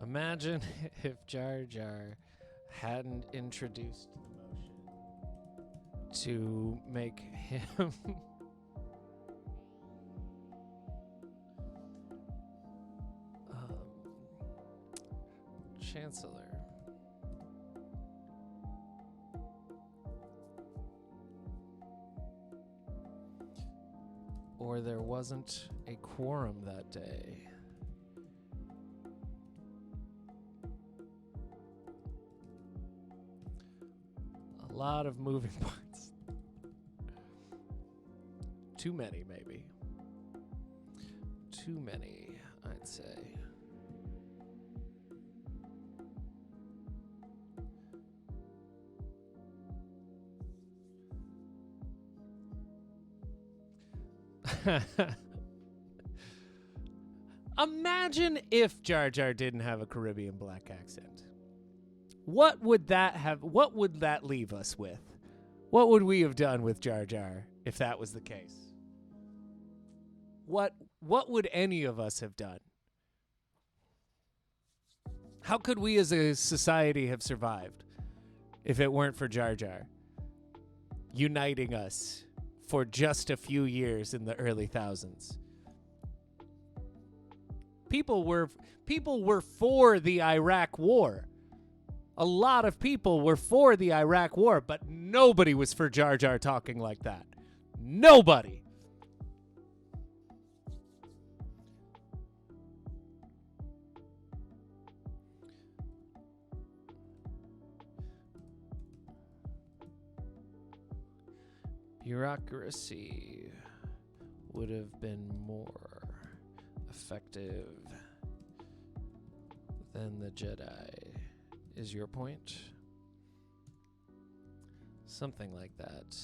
S1: Imagine if Jar Jar hadn't introduced the motion to make him Chancellor. Or there wasn't a quorum that day. A lot of moving parts. Too many, maybe. Too many, I'd say. Imagine if Jar Jar didn't have a Caribbean black accent. What would that leave us with? What would we have done with Jar Jar if that was the case? What would any of us have done? How could we as a society have survived if it weren't for Jar Jar uniting us for just a few years in the early thousands? People were for the Iraq War. A lot of people were for the Iraq War, but nobody was for Jar Jar talking like that. Nobody. Bureaucracy would have been more effective than the Jedi, is your point? Something like that.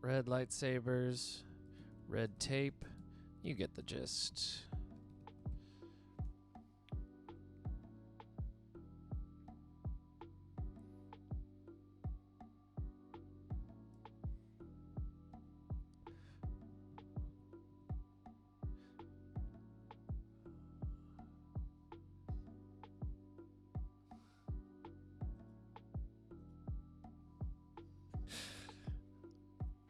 S1: Red lightsabers, red tape, you get the gist.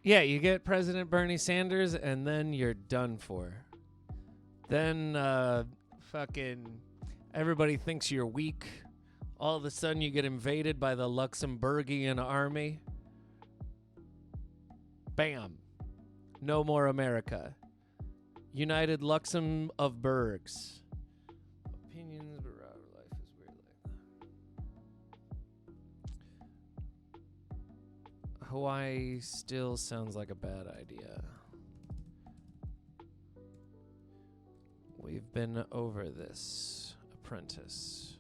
S1: Yeah, you get President Bernie Sanders, and then you're done for. Then fucking everybody thinks you're weak. All of a sudden, you get invaded by the Luxembourgian army. Bam. No more America. United Luxembourgs. Opinions, but life is weird like that. Hawaii still sounds like a bad idea. We've been over this, apprentice.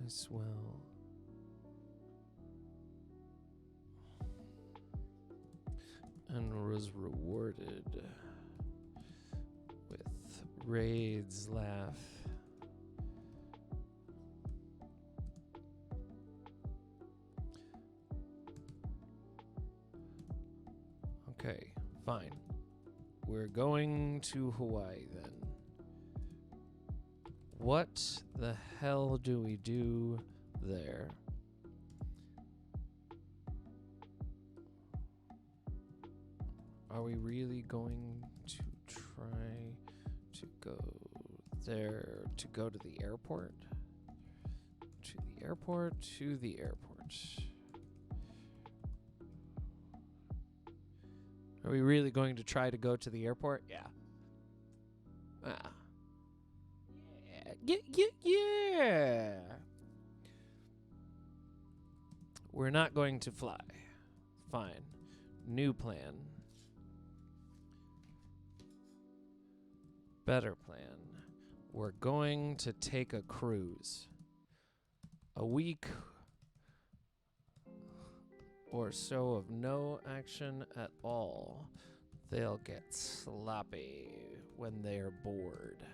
S1: As well. And was rewarded with Rade's laugh. Okay, fine. We're going to Hawaii then. What the hell do we do there? Are we really going to try to go there, to go to the airport? To the airport, to the airport. Are we really going to try to go to the airport? Yeah. Ah. Yeah. We're not going to fly. Fine. New plan. Better plan. We're going to take a cruise. A week or so of no action at all. They'll get sloppy when they're bored.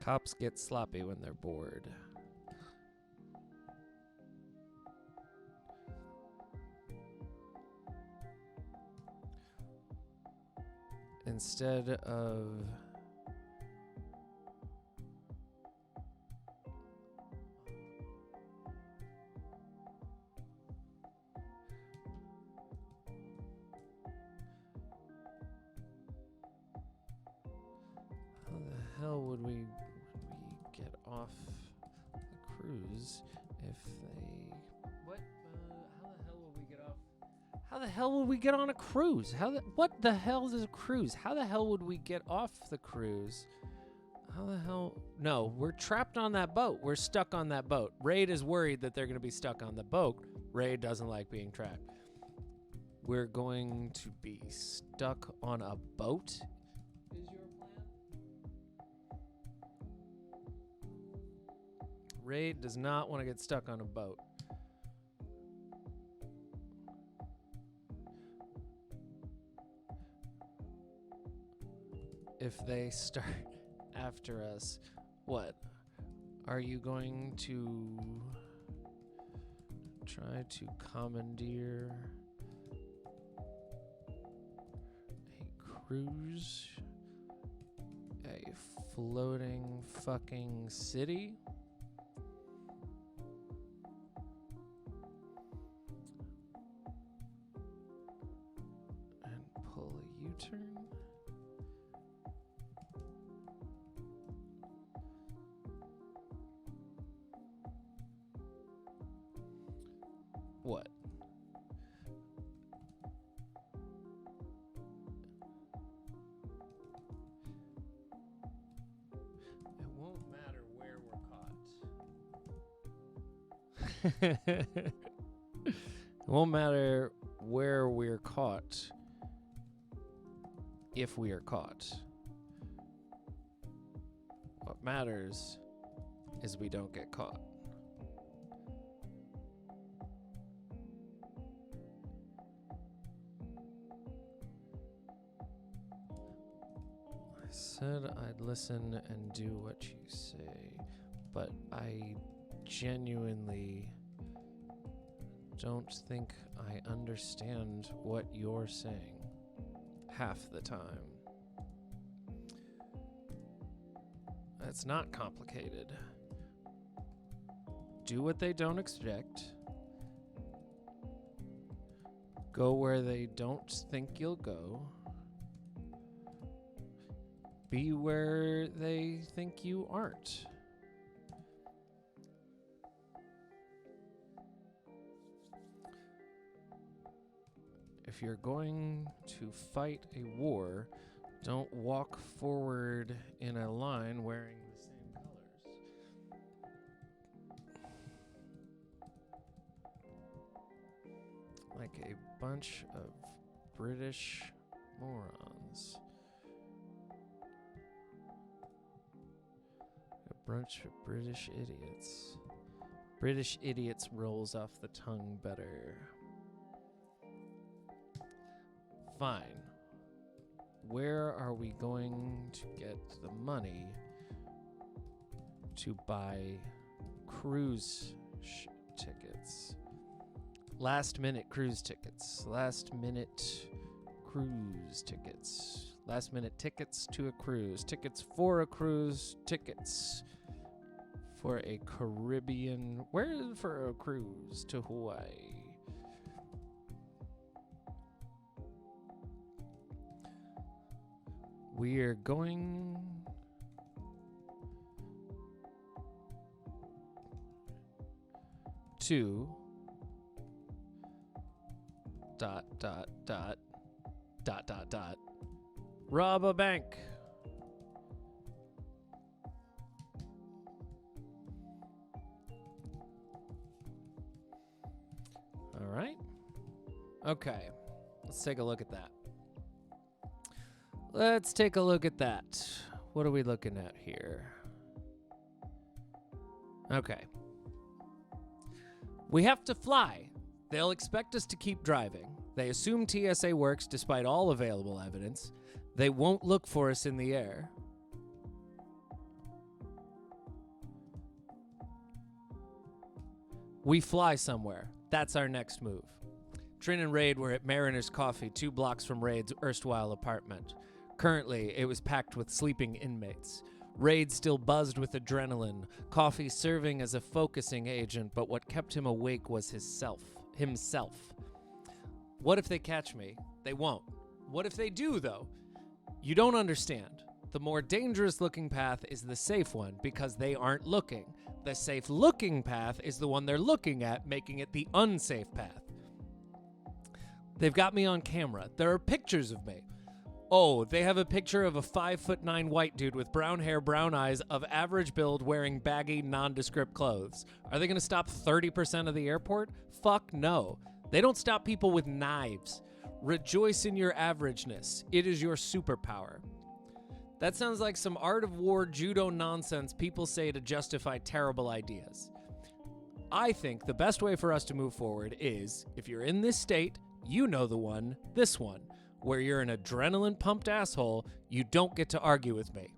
S1: Cops get sloppy when they're bored. Instead of how the hell would we get off the cruise if they what how the hell would we get off? How the hell would we get on a cruise? What the hell is a cruise? How the hell would we get off the cruise? How the hell? No, we're trapped on that boat. We're stuck on that boat. Rade is worried that they're going to be stuck on the boat. Rade doesn't like being trapped. We're going to be stuck on a boat? Is your plan? Rade does not want to get stuck on a boat. If they start after us, what? Are you going to try to commandeer a cruise? A floating fucking city? And pull a U-turn? What? It won't matter where we're caught. It won't matter where we're caught if we are caught. What matters is we don't get caught. I said I'd listen and do what you say, but I genuinely don't think I understand what you're saying half the time. It's not complicated. Do what they don't expect. Go where they don't think you'll go. Be where they think you aren't. If you're going to fight a war, don't walk forward in a line wearing the same colors. Like a bunch of British morons. A bunch of British idiots. British idiots rolls off the tongue better. Fine. Where are we going to get the money to buy cruise tickets? Last minute cruise tickets. Last minute cruise tickets. Last minute tickets to a cruise. Tickets for a cruise. Tickets for a Caribbean. Where for a cruise to Hawaii? We're going to rob a bank. All right. Okay. Let's take a look at that. Let's take a look at that. What are we looking at here? Okay. We have to fly. They'll expect us to keep driving. They assume TSA works despite all available evidence. They won't look for us in the air. We fly somewhere. That's our next move. Trin and Rade were at Mariner's Coffee, 2 blocks from Rade's erstwhile apartment. Currently, it was packed with sleeping inmates. Rade still buzzed with adrenaline, coffee serving as a focusing agent, but what kept him awake was himself. What if they catch me? They won't. What if they do, though? You don't understand. The more dangerous-looking path is the safe one because they aren't looking. The safe-looking path is the one they're looking at, making it the unsafe path. They've got me on camera. There are pictures of me. Oh, they have a picture of a 5'9" white dude with brown hair, brown eyes, of average build, wearing baggy, nondescript clothes. Are they going to stop 30% of the airport? Fuck no. They don't stop people with knives. Rejoice in your averageness. It is your superpower. That sounds like some art of war judo nonsense people say to justify terrible ideas. I think the best way for us to move forward is, if you're in this state, you know the one, this one. Where you're an adrenaline-pumped asshole, you don't get to argue with me.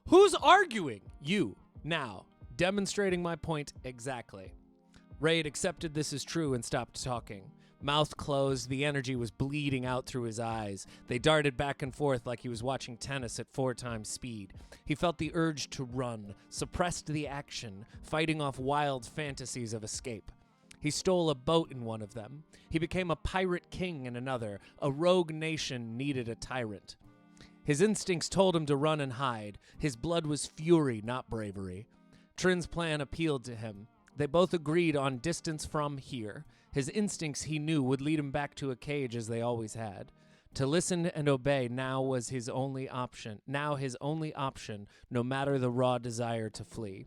S1: Who's arguing? You, now, demonstrating my point exactly. Rade accepted this as true and stopped talking. Mouth closed, the energy was bleeding out through his eyes. They darted back and forth like he was watching tennis at 4 times speed. He felt the urge to run, suppressed the action, fighting off wild fantasies of escape. He stole a boat in one of them. He became a pirate king in another. A rogue nation needed a tyrant. His instincts told him to run and hide. His blood was fury, not bravery. Trin's plan appealed to him. They both agreed on distance from here. His instincts, he knew, would lead him back to a cage as they always had. To listen and obey now was his only option. Now his only option, no matter the raw desire to flee.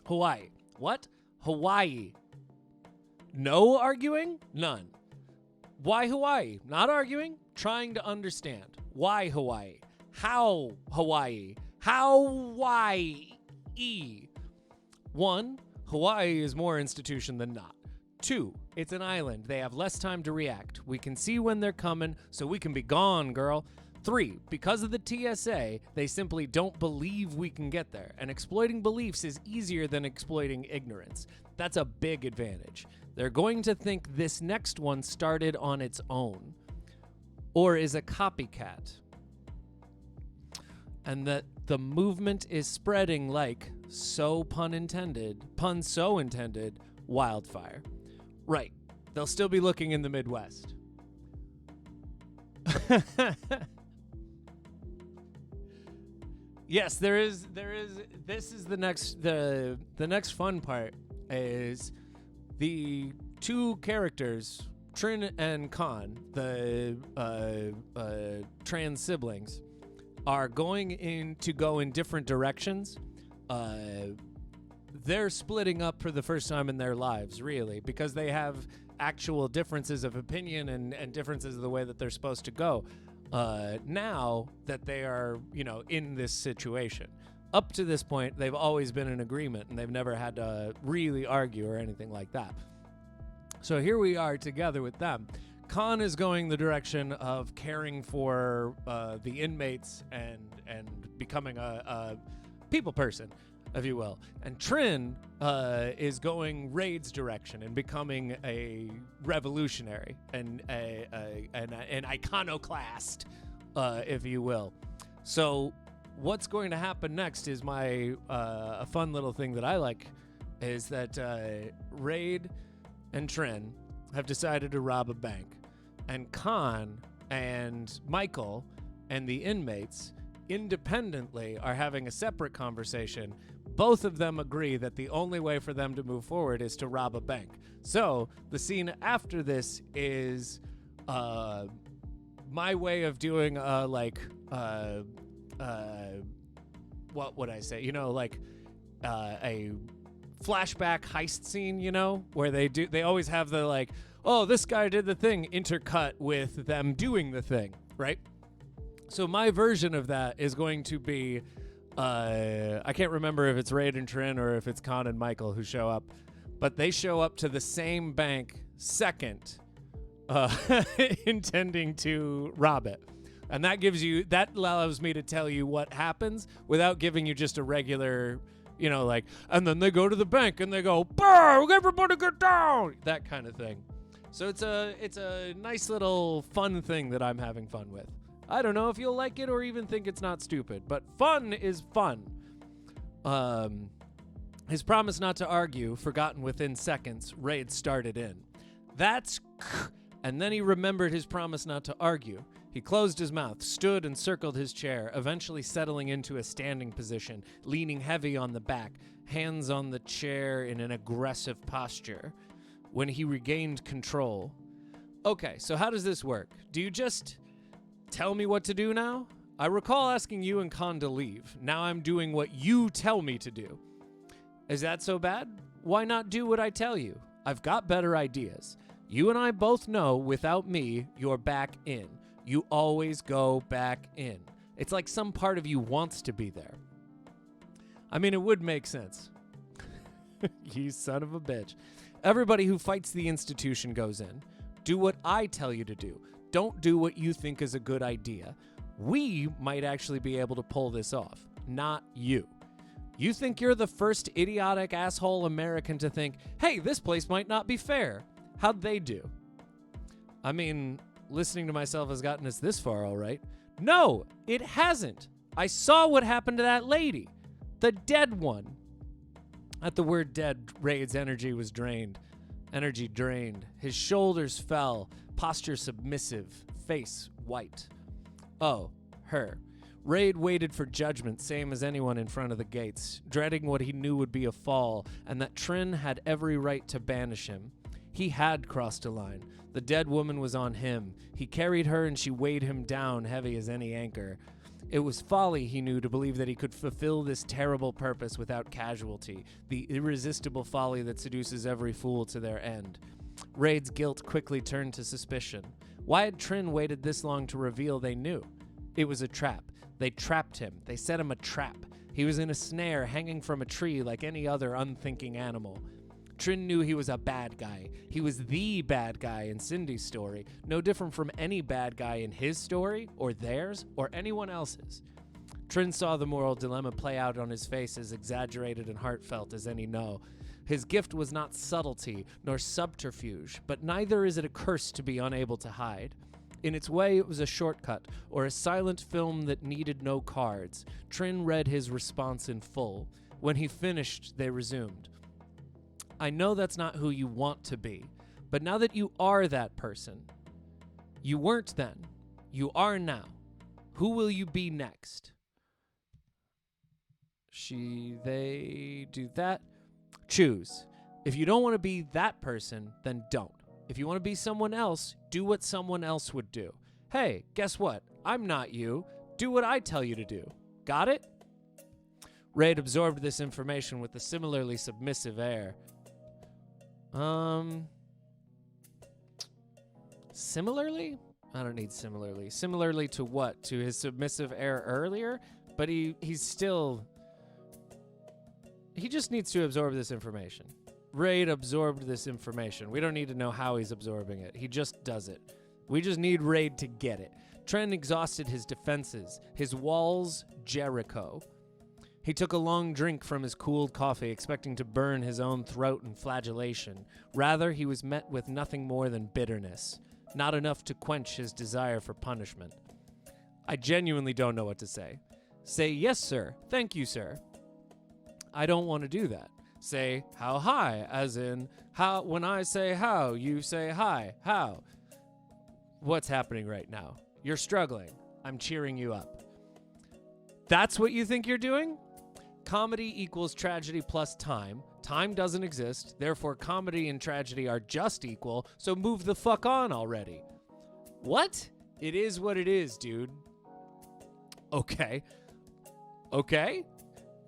S1: Hawaii. What? Hawaii. No arguing? None. Why Hawaii? Not arguing, trying to understand. Why Hawaii? How Hawaii? How Hawaii? 1, Hawaii is more institution than not. 2, it's an island. They have less time to react. We can see when they're coming, so we can be gone, girl. 3, because of the TSA, they simply don't believe we can get there. And exploiting beliefs is easier than exploiting ignorance. That's a big advantage. They're going to think this next one started on its own or is a copycat. And that the movement is spreading like, pun so intended, wildfire. Right. They'll still be looking in the Midwest. Yes, there is this is the next fun part is the two characters, Trin and Khan, the trans siblings, are going to go in different directions. They're splitting up for the first time in their lives, really, because they have actual differences of opinion and differences of the way that they're supposed to go. Now that they are, in this situation. Up to this point, they've always been in agreement, and they've never had to really argue or anything like that. So here we are together with them. Khan is going the direction of caring for the inmates and becoming a people person, if you will. And Trin is going Rade's direction and becoming a revolutionary and an iconoclast, if you will. So what's going to happen next is a fun little thing that I like is that Rade and Trin have decided to rob a bank. And Khan and Michael and the inmates independently are having a separate conversation. Both of them agree that the only way for them to move forward is to rob a bank. So the scene after this is my way of doing what would I say? A flashback heist scene, where they always have the oh, this guy did the thing, intercut with them doing the thing, right? So my version of that is going to be, I can't remember if it's Rade and Trin or if it's Khan and Michael who show up, but they show up to the same bank second, intending to rob it. And that allows me to tell you what happens without giving you just a regular, and then they go to the bank and they go, "Bang, everybody get down!" That kind of thing. So it's a nice little fun thing that I'm having fun with. I don't know if you'll like it or even think it's not stupid, but fun is fun. His promise not to argue, forgotten within seconds, Rade started in. And then he remembered his promise not to argue. He closed his mouth, stood and circled his chair, eventually settling into a standing position, leaning heavy on the back, hands on the chair in an aggressive posture. When he regained control. Okay, so how does this work? Do you just tell me what to do now? I recall asking you and Khan to leave. Now I'm doing what you tell me to do. Is that so bad? Why not do what I tell you? I've got better ideas. You and I both know without me, you're back in. You always go back in. It's like some part of you wants to be there. I mean, it would make sense. You son of a bitch. Everybody who fights the institution goes in. Do what I tell you to do. Don't do what you think is a good idea. We might actually be able to pull this off, not you. You think you're the first idiotic asshole American to think, hey, this place might not be fair. How'd they do? I mean, listening to myself has gotten us this far, all right. No, it hasn't. I saw what happened to that lady. The dead one. At the word dead, Rade's energy was drained. Energy drained. His shoulders fell, posture submissive, face white. Oh, her. Rade waited for judgment, same as anyone in front of the gates, dreading what he knew would be a fall, and that Trin had every right to banish him. He had crossed a line. The dead woman was on him. He carried her and she weighed him down, heavy as any anchor. It was folly, he knew, to believe that he could fulfill this terrible purpose without casualty, the irresistible folly that seduces every fool to their end. Rade's guilt quickly turned to suspicion. Why had Trin waited this long to reveal they knew? It was a trap. They trapped him. They set him a trap. He was in a snare hanging from a tree like any other unthinking animal. Trin knew he was a bad guy. He was the bad guy in Cindy's story, no different from any bad guy in his story, or theirs, or anyone else's. Trin saw the moral dilemma play out on his face as exaggerated and heartfelt as any no. His gift was not subtlety nor subterfuge, but neither is it a curse to be unable to hide. In its way, it was a shortcut, or a silent film that needed no cards. Trin read his response in full. When he finished, they resumed. I know that's not who you want to be, but now that you are that person, you weren't then, you are now. Who will you be next? They do that. Choose. If you don't want to be that person, then don't. If you want to be someone else, do what someone else would do. Hey, guess what? I'm not you. Do what I tell you to do. Got it? Rade absorbed this information with a similarly submissive air. Similarly? I don't need similarly. Similarly to what? To his submissive air earlier? But he's still... He just needs to absorb this information. Rade absorbed this information. We don't need to know how he's absorbing it. He just does it. We just need Rade to get it. Tren exhausted his defenses, his walls Jericho. He took a long drink from his cooled coffee, expecting to burn his own throat in flagellation. Rather, he was met with nothing more than bitterness, not enough to quench his desire for punishment. I genuinely don't know what to say. Say, yes, sir. Thank you, sir. I don't want to do that. Say, how high, as in, how. When I say how, you say hi, how. What's happening right now? You're struggling. I'm cheering you up. That's what you think you're doing? Comedy equals tragedy plus time. Time doesn't exist, therefore comedy and tragedy are just equal, so move the fuck on already. What? It is what it is, dude. Okay. Okay?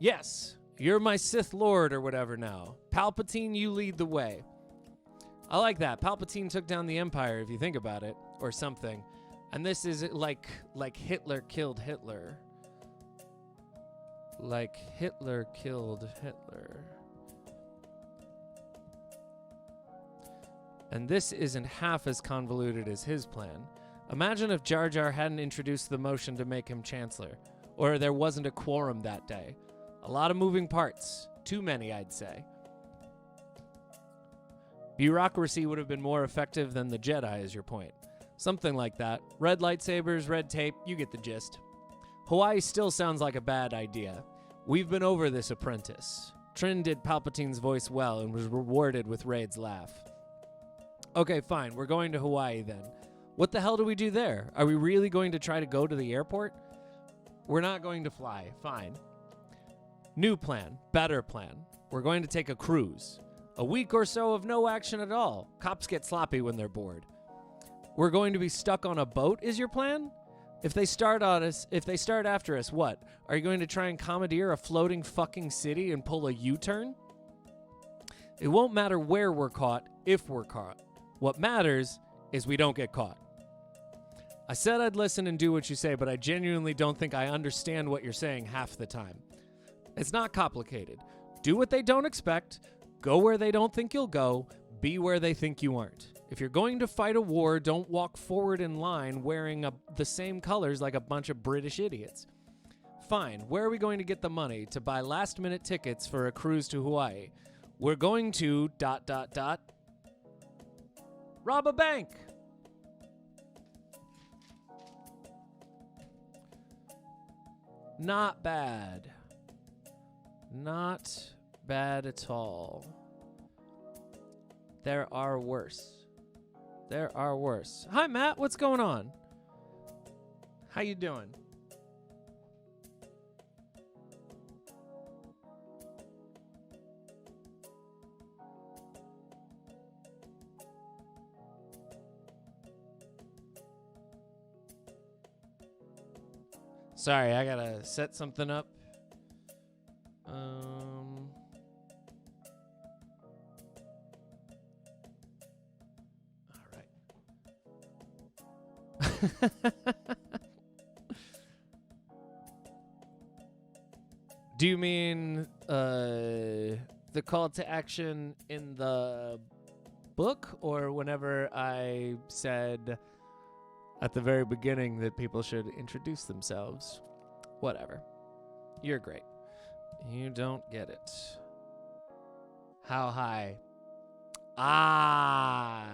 S1: Yes. You're my Sith Lord or whatever now. Palpatine, you lead the way. I like that. Palpatine took down the Empire, if you think about it, or something. And this is like Hitler killed Hitler. Like Hitler killed Hitler. And this isn't half as convoluted as his plan. Imagine if Jar Jar hadn't introduced the motion to make him Chancellor, or there wasn't a quorum that day. A lot of moving parts. Too many, I'd say. Bureaucracy would have been more effective than the Jedi, is your point. Something like that. Red lightsabers, red tape, you get the gist. Hawaii still sounds like a bad idea. We've been over this, apprentice. Trin did Palpatine's voice well and was rewarded with Rade's laugh. Okay, fine. We're going to Hawaii then. What the hell do we do there? Are we really going to try to go to the airport? We're not going to fly. Fine. New plan. Better plan. We're going to take a cruise. A week or so of no action at all. Cops get sloppy when they're bored. We're going to be stuck on a boat, is your plan? If they start after us, what? Are you going to try and commandeer a floating fucking city and pull a U-turn? It won't matter where we're caught, if we're caught. What matters is we don't get caught. I said I'd listen and do what you say, but I genuinely don't think I understand what you're saying half the time. It's not complicated. Do what they don't expect, go where they don't think you'll go, be where they think you aren't. If you're going to fight a war, don't walk forward in line wearing the same colors like a bunch of British idiots. Fine, where are we going to get the money to buy last-minute tickets for a cruise to Hawaii? We're going to... rob a bank! Not bad. Not bad at all. There are worse. There are worse. Hi, Matt. What's going on? How you doing? Sorry, I gotta set something up. Do you mean the the call to action in the book, or whenever I said at the very beginning that people should introduce themselves? Whatever. You're great. You don't get it. How high? Ah.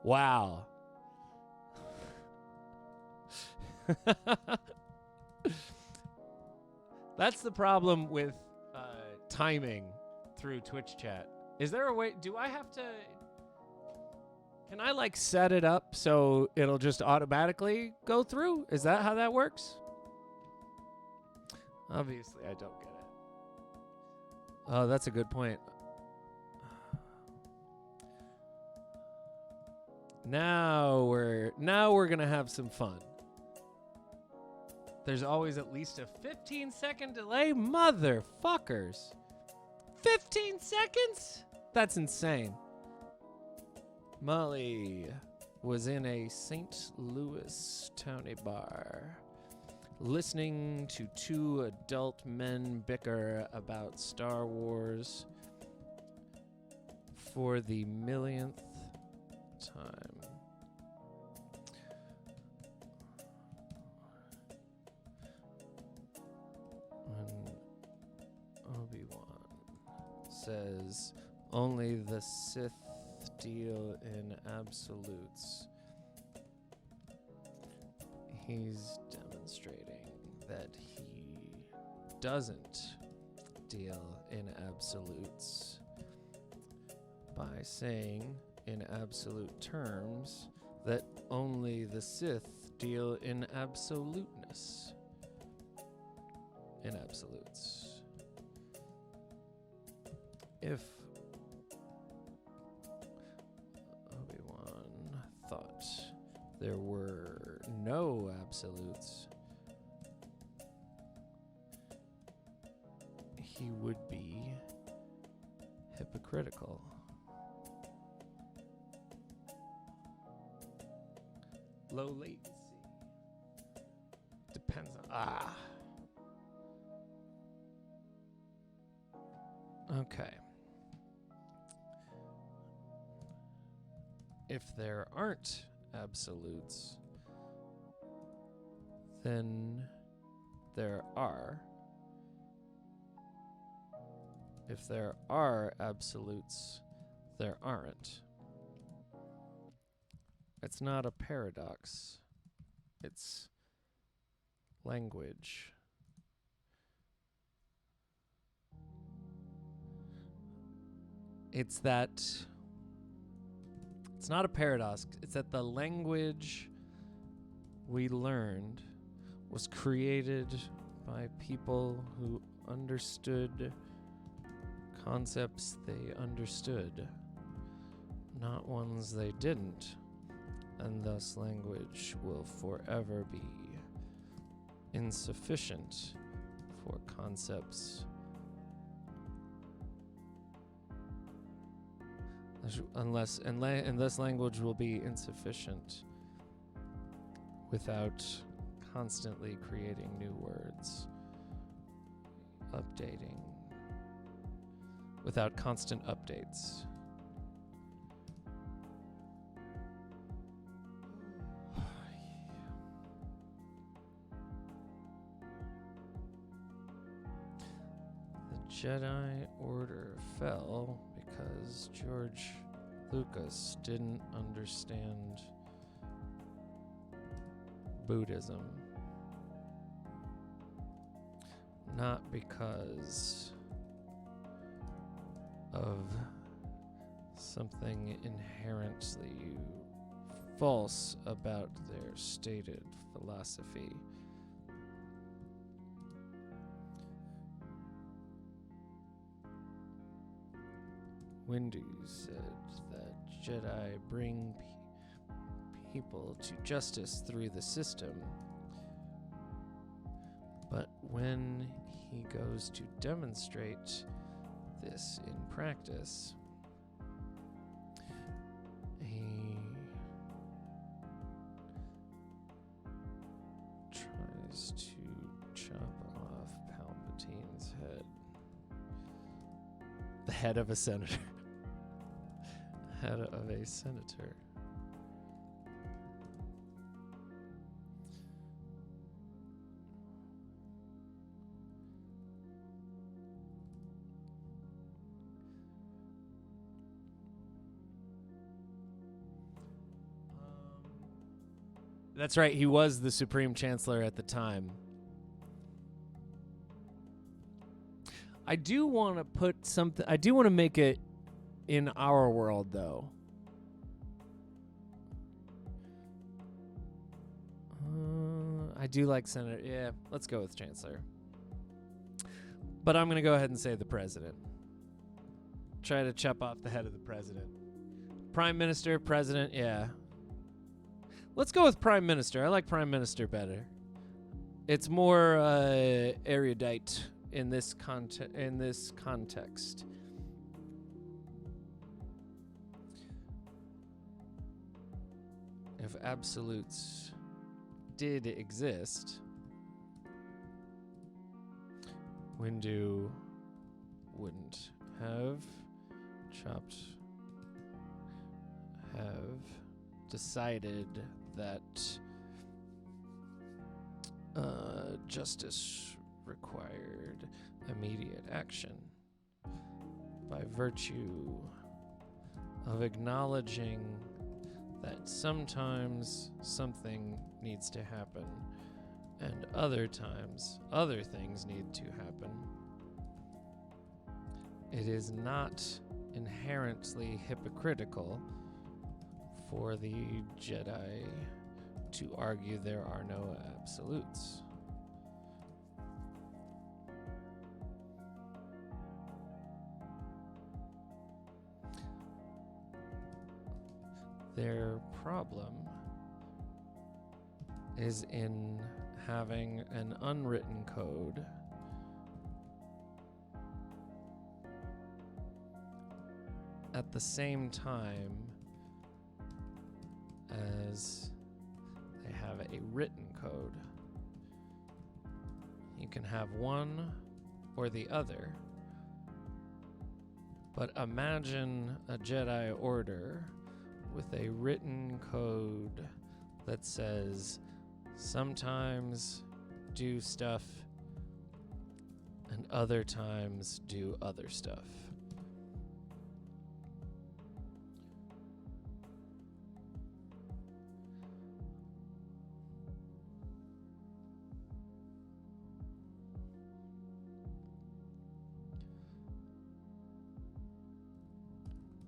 S1: Wow. That's the problem with timing through Twitch chat. Is there a way? Do I have to? Can I like set it up so it'll just automatically go through? Is that how that works? Obviously, I don't get it. Oh, that's a good point. Now we're gonna have some fun. There's always at least a 15-second delay, motherfuckers. 15 seconds? That's insane. Molly was in a St. Louis towny bar, listening to two adult men bicker about Star Wars for the millionth time. When Obi-Wan says only the Sith deal in absolutes, he's demonstrating that he doesn't deal in absolutes by saying in absolute terms that only the Sith deal in absoluteness. In absolutes. If Obi-Wan thought there were no absolutes, he would be hypocritical. Low latency. Depends on... Okay. If there aren't absolutes, then there are. If there are absolutes, there aren't. It's not a paradox. It's language. It's not a paradox. It's that the language we learned was created by people who understood concepts they understood, not ones they didn't. And thus language will forever be insufficient for concepts and thus language will be insufficient without constantly creating new words, updating, without constant updates. The Jedi Order fell because George Lucas didn't understand Buddhism. Not because of something inherently false about their stated philosophy. Windu said that Jedi bring people to justice through the system, but when he goes to demonstrate this in practice, he tries to chop off Palpatine's head. head of a senator. Head of a senator. That's right, he was the Supreme Chancellor at the time. I do want to put something... I do want to make it in our world, though. I do like Senator. Yeah, let's go with Chancellor. But I'm going to go ahead and say the President. Try to chop off the head of the President. Prime Minister, President, yeah. Let's go with Prime Minister. I like Prime Minister better. It's more erudite in this context. If absolutes did exist, Windu wouldn't have decided that justice required immediate action by virtue of acknowledging that sometimes something needs to happen and other times other things need to happen. It is not inherently hypocritical for the Jedi to argue there are no absolutes. Their problem is in having an unwritten code at the same time as they have a written code. You can have one or the other, but imagine a Jedi Order with a written code that says sometimes do stuff and other times do other stuff.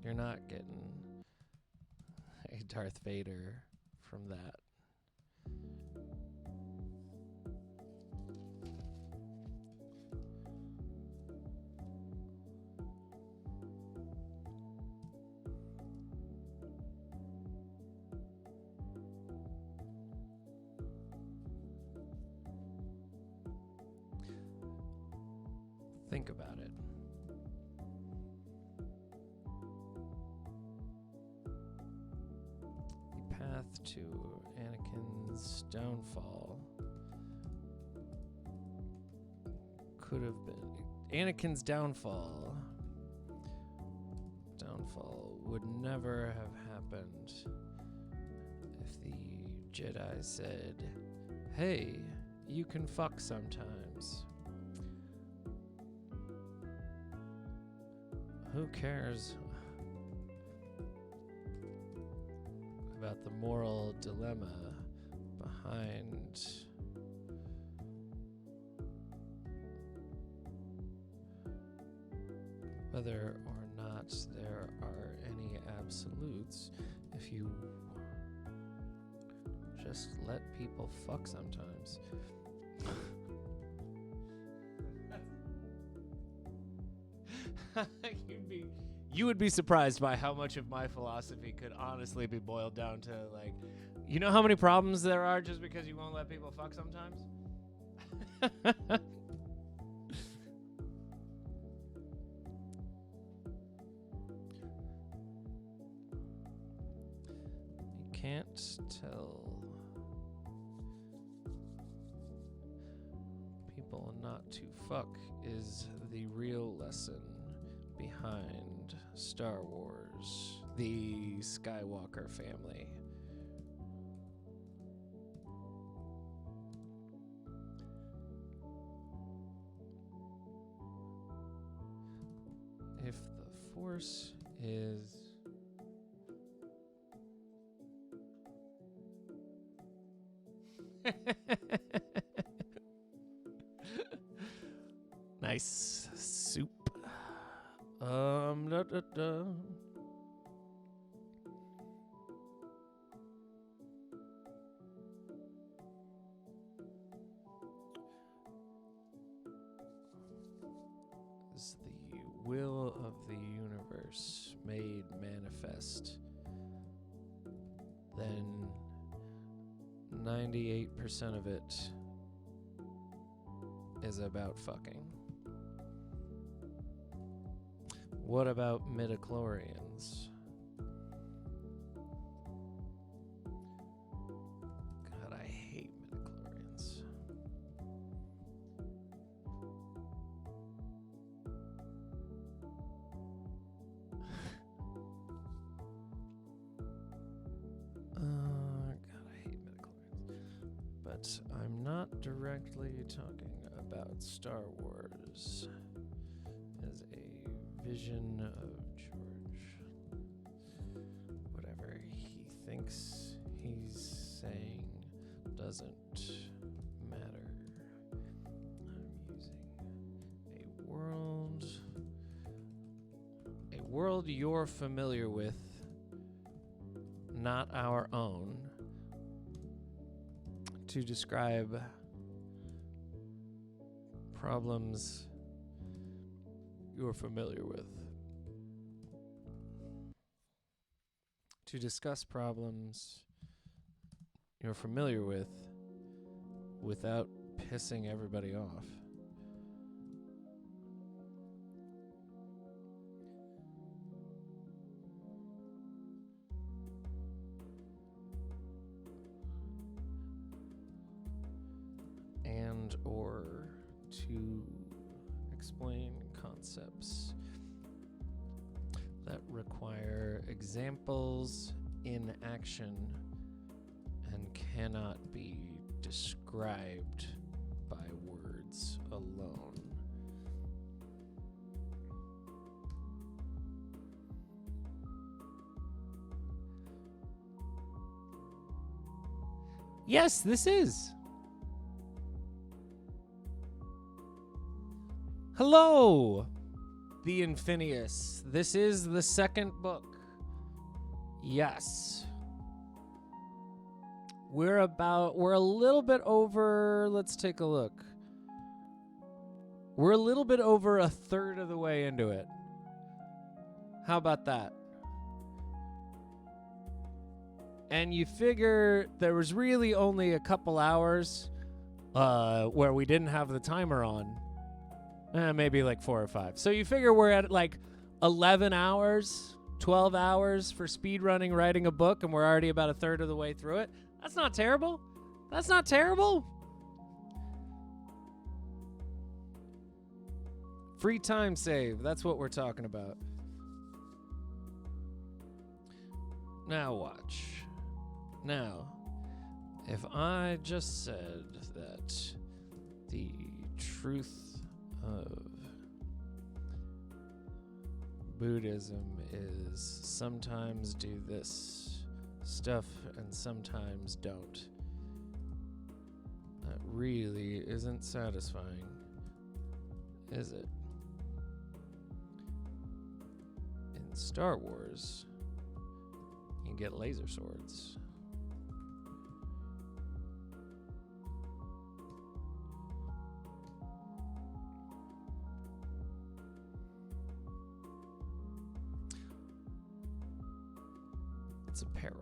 S1: You're not getting a Darth Vader from that. Think about it. The path to Anakin's downfall could have been... Anakin's downfall would never have happened if the Jedi said, hey, you can fuck sometimes. Who cares about the moral dilemma behind whether or not there are any absolutes if you just let people fuck sometimes? You would be surprised by how much of my philosophy could honestly be boiled down to, like, you know how many problems there are just because you won't let people fuck sometimes? You can't tell people not to fuck is the real lesson behind Star Wars, the Skywalker family. If the Force is nice soup. Da, da, da. Is the will of the universe made manifest, then 98% of it is about fucking. What about midichlorians? God, I hate midichlorians. God, I hate midichlorians. But I'm not directly talking about Star Wars as a vision of George. Whatever he thinks he's saying doesn't matter. I'm using a world you're familiar with, not our own, to describe problems you're familiar with. To discuss problems you're familiar with without pissing everybody off. And or to explain concepts that require examples in action and cannot be described by words alone. Yes, this is. Hello, the Infinius. This is the second book. Yes. We're a little bit over, let's take a look. We're a little bit over a third of the way into it. How about that? And you figure there was really only a couple hours where we didn't have the timer on. Maybe like 4 or 5. So you figure we're at like 11 hours, 12 hours for speedrunning writing a book, and we're already about a third of the way through it. That's not terrible. That's not terrible. Free time save. That's what we're talking about. Now watch. Now, if I just said that the truth of Buddhism is sometimes do this stuff and sometimes don't, that really isn't satisfying, is it? In Star Wars, you get laser swords. It's a parable.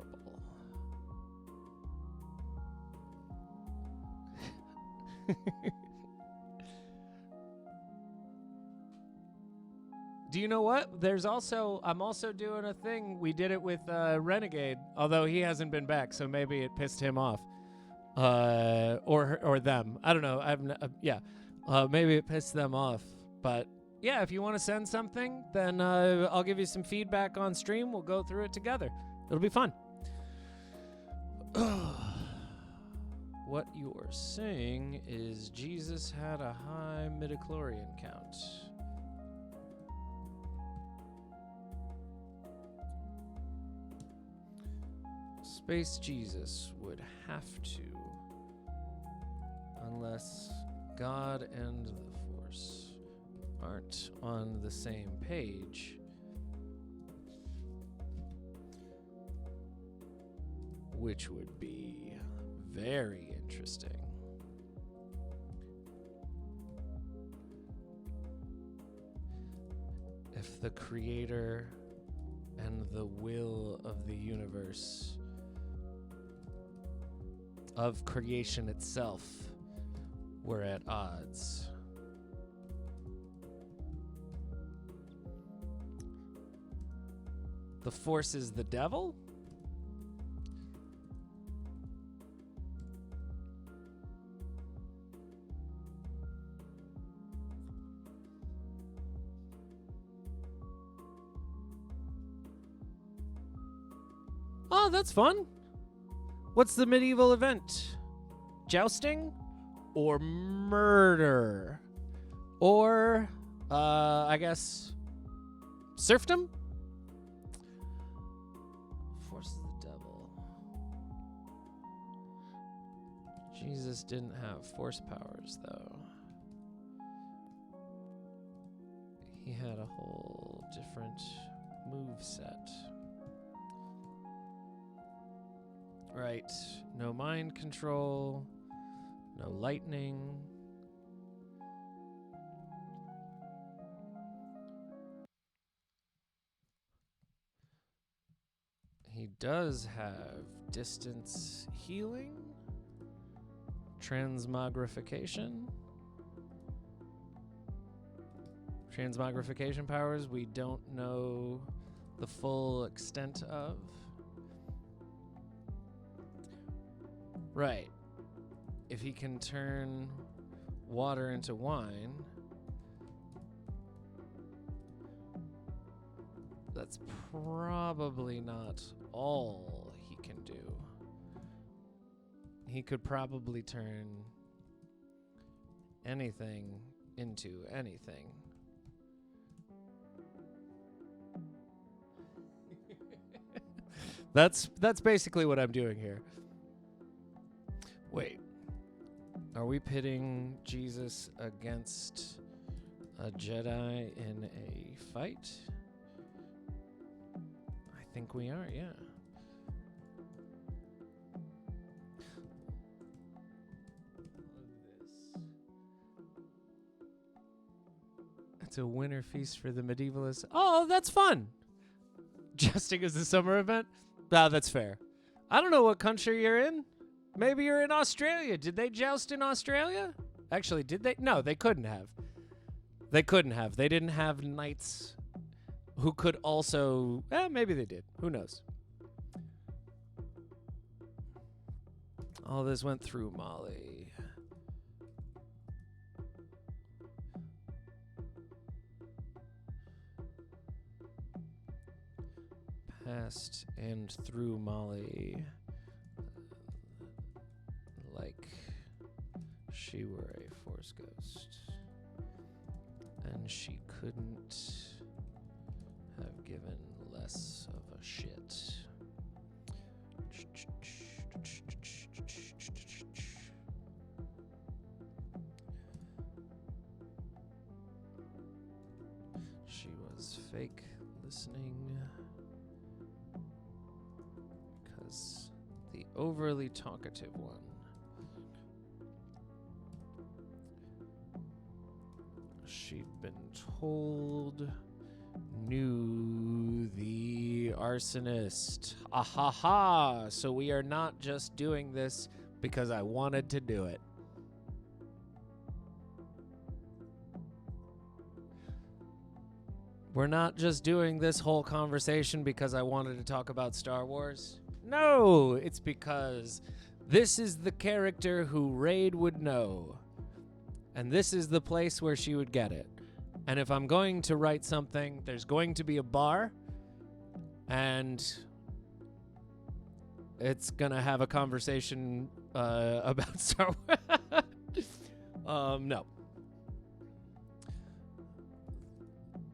S1: Do you know what? I'm also doing a thing. We did it with Renegade, although he hasn't been back, so maybe it pissed him off, or them. I don't know. Maybe it pissed them off, but yeah, if you want to send something, then I'll give you some feedback on stream. We'll go through it together. It'll be fun. What you're saying is Jesus had a high midichlorian count. Space Jesus would have to, unless God and the Force aren't on the same page, which would be very interesting. If the creator and the will of the universe, of creation itself, were at odds. The Force is the devil? Oh, that's fun. What's the medieval event? Jousting? Or murder? Or, I guess, serfdom? Force is the devil. Jesus didn't have force powers, though. He had a whole different move set. Right. No mind control. No lightning. He does have distance healing. Transmogrification. Transmogrification powers we don't know the full extent of. Right. If he can turn water into wine, that's probably not all he can do. He could probably turn anything into anything. That's basically what I'm doing here. Wait, are we pitting Jesus against a Jedi in a fight? I think we are, yeah. It's a winter feast for the medievalists. Oh, that's fun. Jousting is a summer event? Ah, that's fair. I don't know what country you're in. Maybe you're in Australia. Did they joust in Australia? Actually, did they? No, they couldn't have. They couldn't have. They didn't have knights who could also... maybe they did. Who knows? All this went through Molly. Past and through Molly. Like she were a Force ghost. And she couldn't have given less of a shit. She was fake listening because the overly talkative one she'd been told knew the arsonist. Ah ha ha! So we are not just doing this because I wanted to do it. We're not just doing this whole conversation because I wanted to talk about Star Wars. No, it's because this is the character who Rade would know. And this is the place where she would get it. And if I'm going to write something, there's going to be a bar, and it's going to have a conversation about Star Wars. No.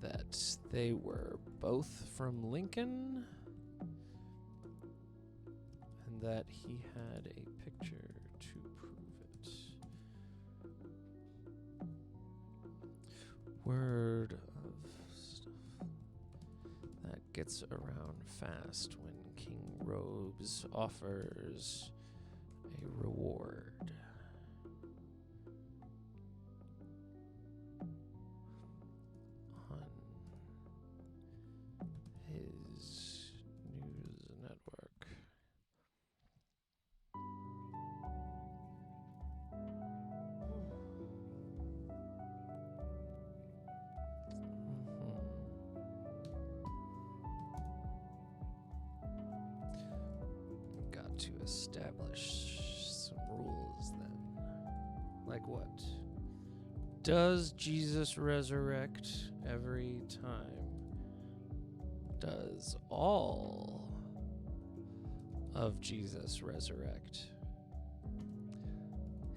S1: That they were both from Lincoln, and that he had a picture to prove it. Word of stuff that gets around fast when King Robes offers a reward. On his news network. Got to establish some rules then. Like what? Does Jesus resurrect every time? Does all of Jesus resurrect?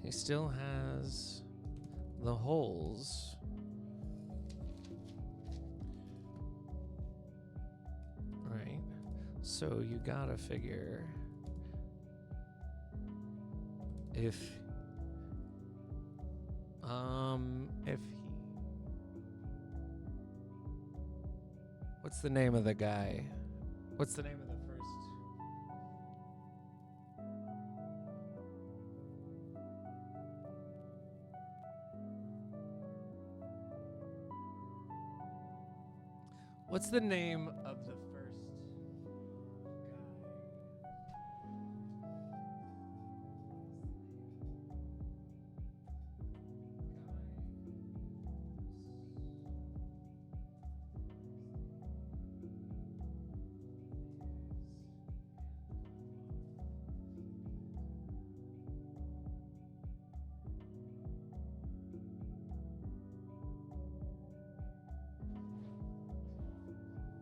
S1: He still has the holes. Right? So you gotta figure if he what's the name of the guy? What's the name of the first? What's the name of the first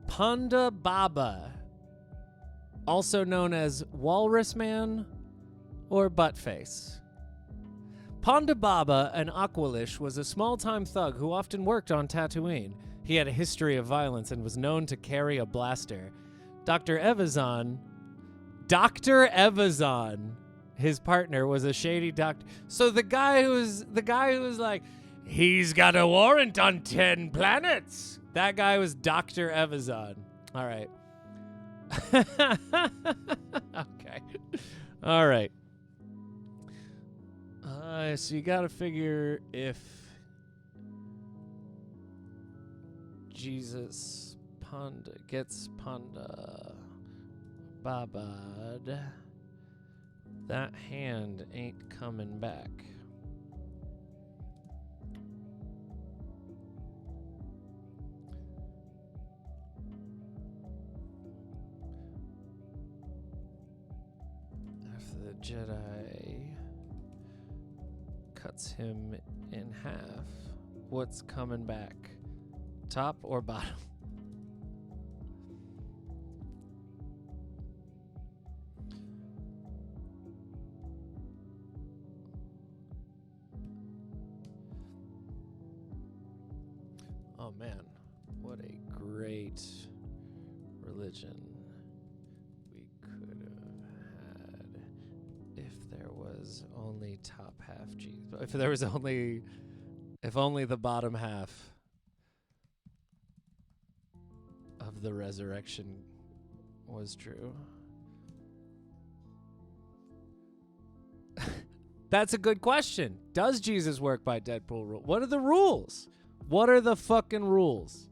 S1: Panda Baba, also known as Walrus Man or Buttface. Panda Baba, an Aqualish, was a small-time thug who often worked on Tatooine. He had a history of violence and was known to carry a blaster. Dr. Evazan, his partner, was a shady doctor. So the guy who was like, he's got a warrant on 10 planets. That guy was Dr. Evazan. All right. Okay. All right. So you got to figure if Jesus gets Panda Babad, that hand ain't coming back. The Jedi cuts him in half. What's coming back? Top or bottom? Oh man, what a great religion we could have had if there was only top half Jesus. If only the bottom half of the resurrection was true. That's a good question. Does Jesus work by Deadpool rule? What are the rules? What are the fucking rules?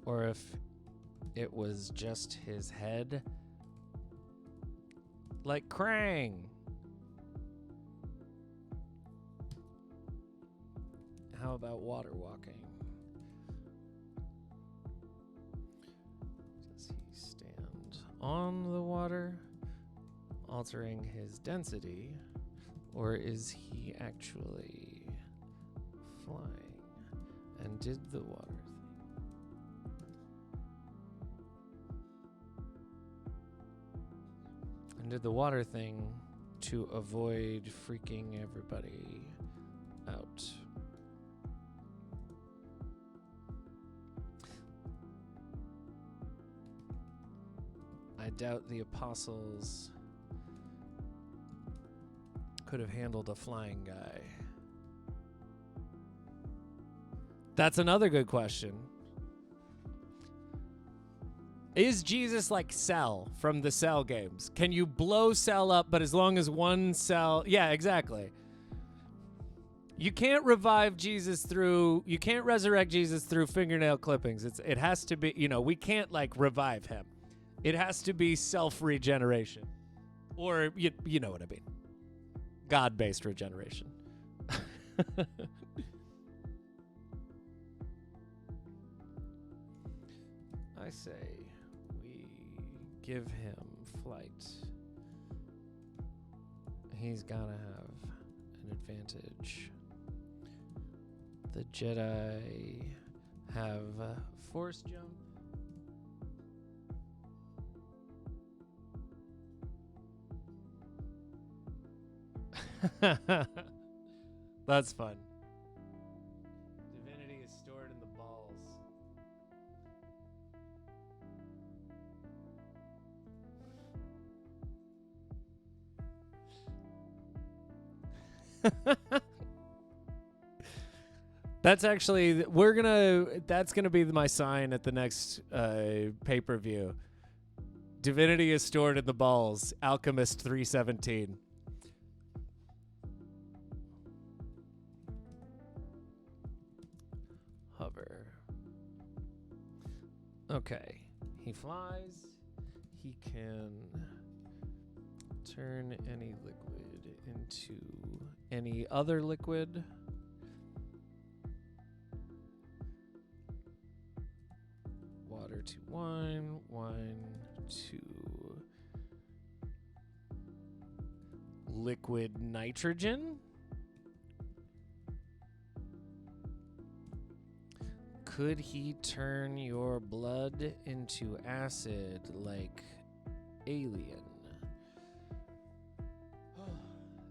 S1: Or if it was just his head, like Krang. How about water walking? Does he stand on the water, altering his density, or is he actually flying and did the water thing. And did the water thing to avoid freaking everybody out. I doubt the apostles could have handled a flying guy. That's another good question. Is Jesus like Cell from the Cell games? Can you blow Cell up, but as long as one cell... Yeah, exactly. You can't revive Jesus through... You can't resurrect Jesus through fingernail clippings. It has to be... You know, we can't, like, revive him. It has to be self-regeneration. Or, you know what I mean. God-based regeneration. I say we give him flight. He's gotta have an advantage. The Jedi have force jump. That's fun. Divinity is stored in the balls. That's actually that's gonna be my sign at the next pay-per-view. Divinity is stored in the balls. Alchemist 317. Hover. Okay. He flies. He can turn any liquid into any other liquid. Water to wine, wine to liquid nitrogen. Could he turn your blood into acid like Alien?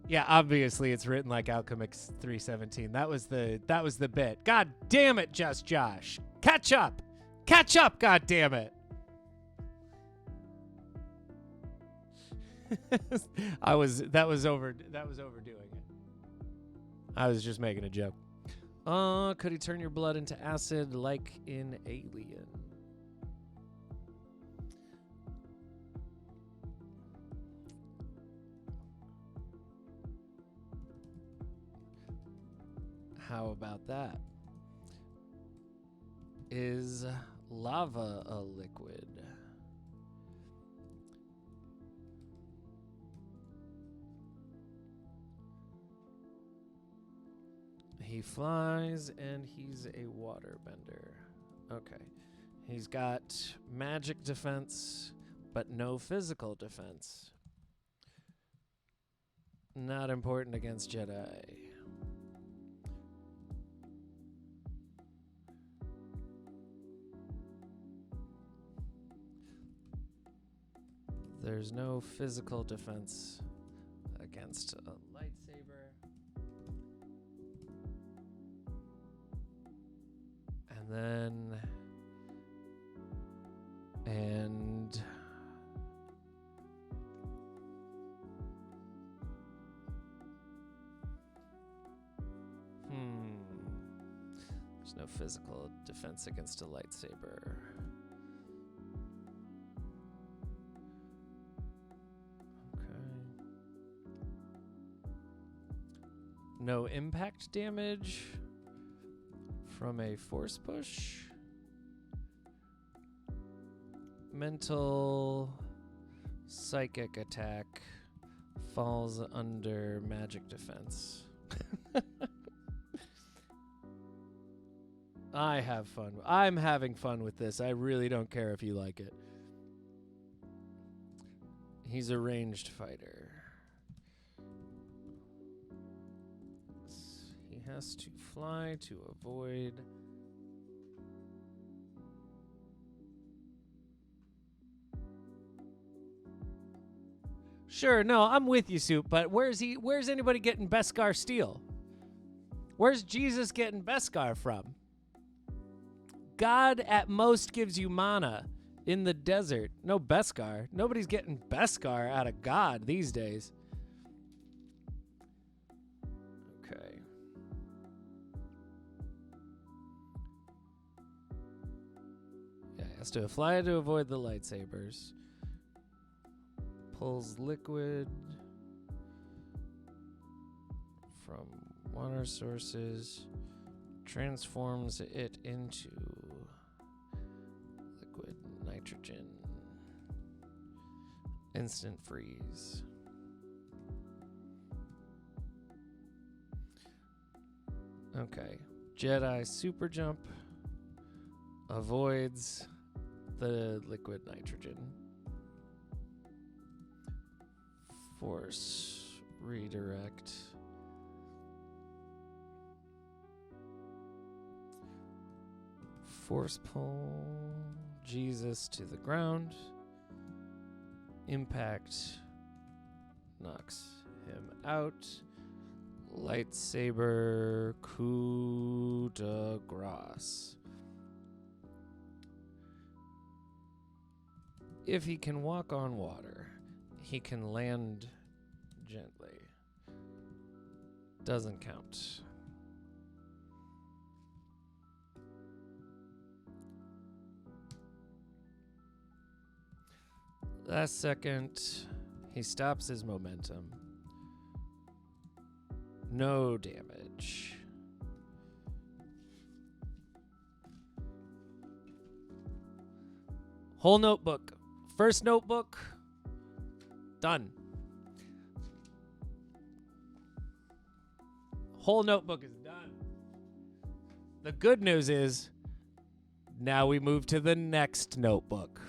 S1: Yeah, obviously it's written like Alchemist 317. That was the bit. God damn it, Just Josh. Catch up. Catch up, god damn it. that was overdoing it. I was just making a joke. Could he turn your blood into acid like in Alien? How about that? Is lava a liquid? He flies and he's a waterbender. Okay. He's got magic defense, but no physical defense. Not important against Jedi. There's no physical defense against a lightsaber. And then... And... There's no physical defense against a lightsaber. No impact damage from a force push. Mental psychic attack falls under magic defense. I have fun. I'm having fun with this. I really don't care if you like it. He's a ranged fighter. He has to fly to avoid. Sure, no, I'm with you, Soup, but where's anybody getting Beskar steel? Where's Jesus getting Beskar from? God at most gives you mana in the desert. No Beskar. Nobody's getting Beskar out of God these days. Okay. Yeah, he has to fly to avoid the lightsabers. Pulls liquid from water sources. Transforms it into liquid nitrogen. Instant freeze. Okay. Jedi super jump avoids the liquid nitrogen. Force redirect. Force pull Jesus to the ground. Impact knocks him out. Lightsaber coup de grace. If he can walk on water, he can land gently. Doesn't count. Last second, he stops his momentum. No damage. Whole notebook. First notebook. Done. Whole notebook is done. The good news is now we move to the next notebook.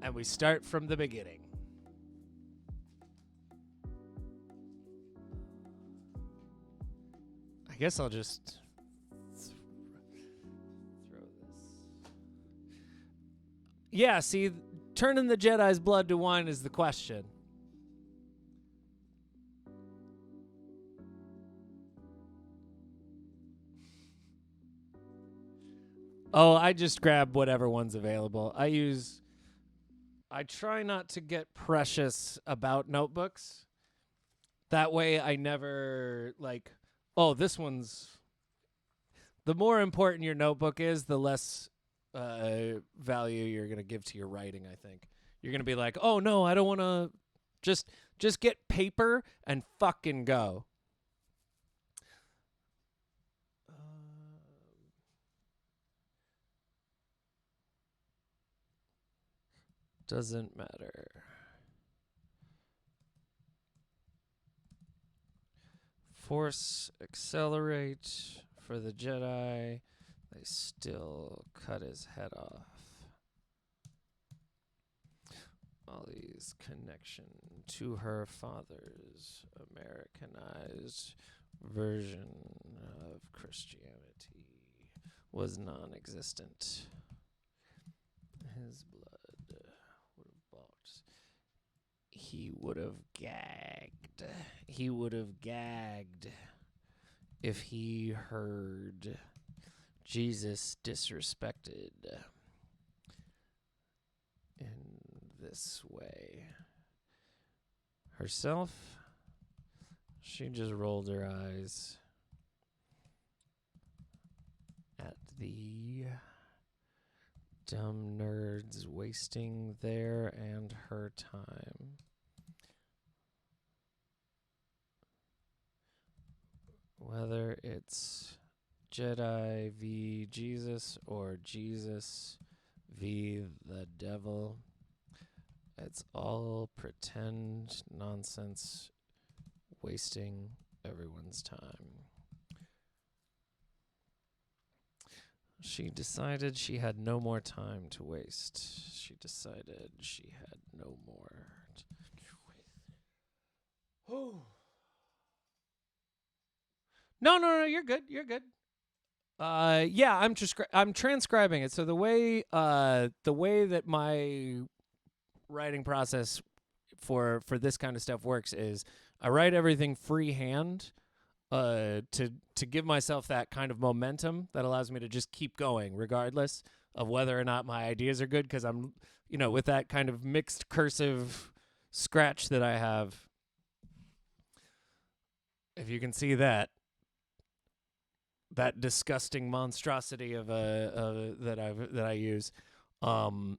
S1: And we start from the beginning. I guess I'll just throw this. Yeah, see, turning the Jedi's blood to wine is the question. Oh, I just grab whatever one's available. I try not to get precious about notebooks. That way I never this one's... The more important your notebook is, the less value you're going to give to your writing, I think. You're going to be like, oh, no, I don't want to... Just get paper and fucking go. Doesn't matter. Force accelerate for the Jedi. They still cut his head off. Ollie's connection to her father's Americanized version of Christianity was non-existent. His blood would have bought. He would have gagged. He would have gagged if he heard Jesus disrespected in this way. Herself, she just rolled her eyes at the dumb nerds wasting their and her time. Whether it's Jedi v. Jesus or Jesus v. the devil, it's all pretend nonsense, wasting everyone's time. She decided she had no more time to waste. She decided she had no more to waste. Oh. No, you're good. You're good. Yeah, I'm transcribing it. So the way that my writing process for this kind of stuff works is I write everything freehand to give myself that kind of momentum that allows me to just keep going regardless of whether or not my ideas are good, because I'm, with that kind of mixed cursive scratch that I have, if you can see that disgusting monstrosity of that I use, and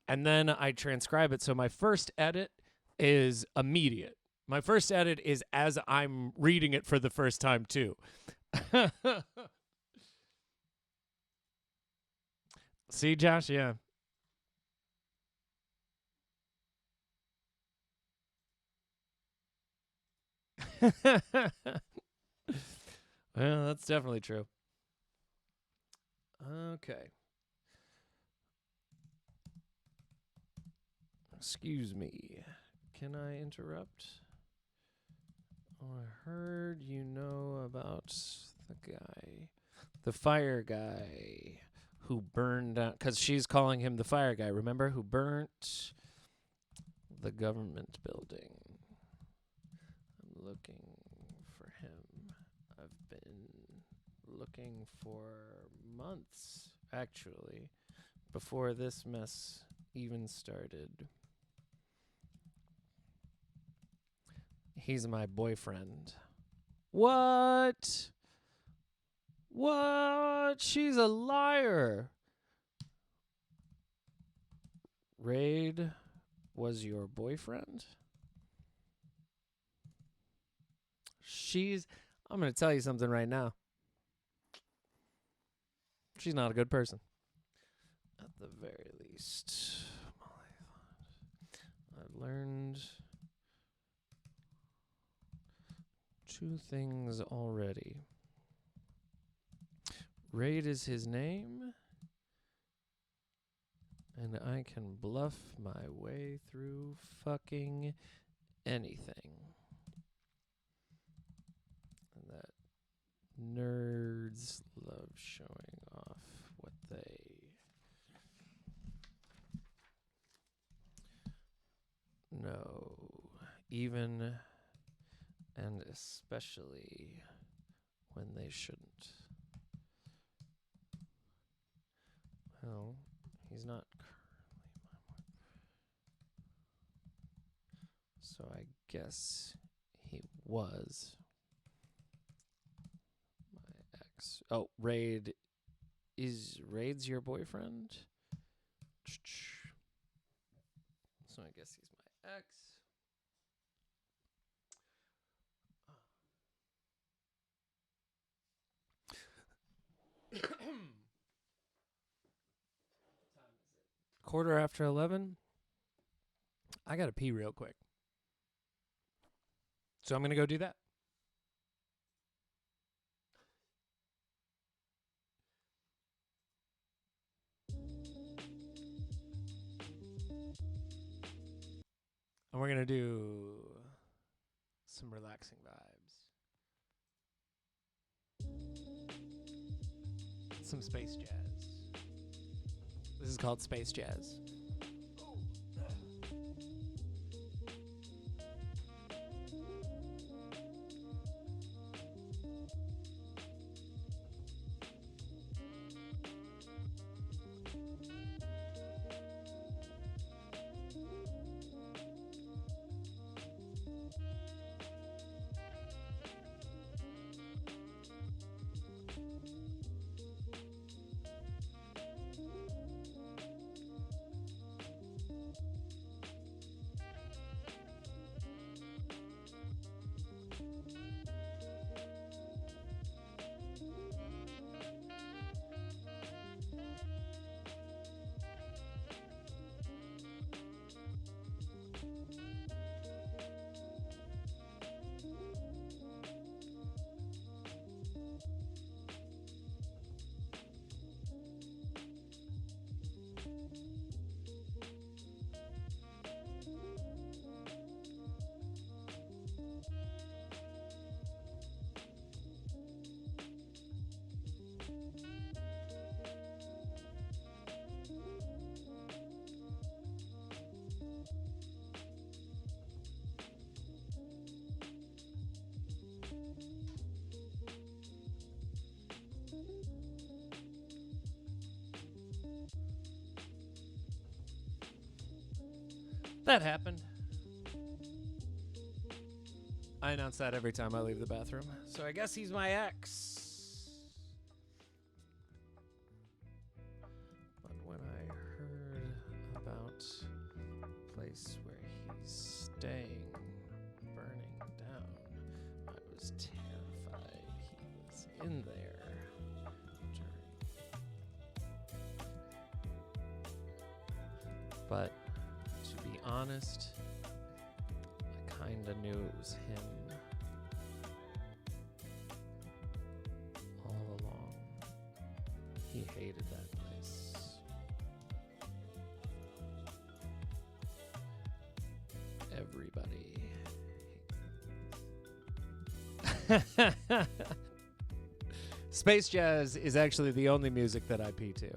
S1: then I transcribe it. So my first edit is immediate. My first edit is as I'm reading it for the first time too. See, Josh? Yeah. Well, that's definitely true. Okay. Excuse me. Can I interrupt? Oh, I heard you know about the fire guy who burned down, because she's calling him the fire guy, remember? Who burnt the government building. I'm looking for him. I've been looking for months, actually, before this mess even started. He's my boyfriend. What? What? She's a liar. Rade was your boyfriend? I'm going to tell you something right now. She's not a good person. At the very least. I've learned 2 things already. Rade is his name, and I can bluff my way through fucking anything. And that nerds love showing off what they know, even and especially when they shouldn't. Well, he's not currently my so I guess he was my ex. Oh, Rade's your boyfriend? So I guess he's my ex. Quarter after 11. I gotta pee real quick, so I'm gonna go do that. And we're gonna do some relaxing vibes, some space jazz. This is called space jazz. That happened. I announce that every time I leave the bathroom. So I guess he's my ex. But when I heard about the place where he's staying burning down, I was terrified he was in there. But to be honest, I kinda knew it was him all along. He hated that place. Everybody. Space jazz is actually the only music that I pee to.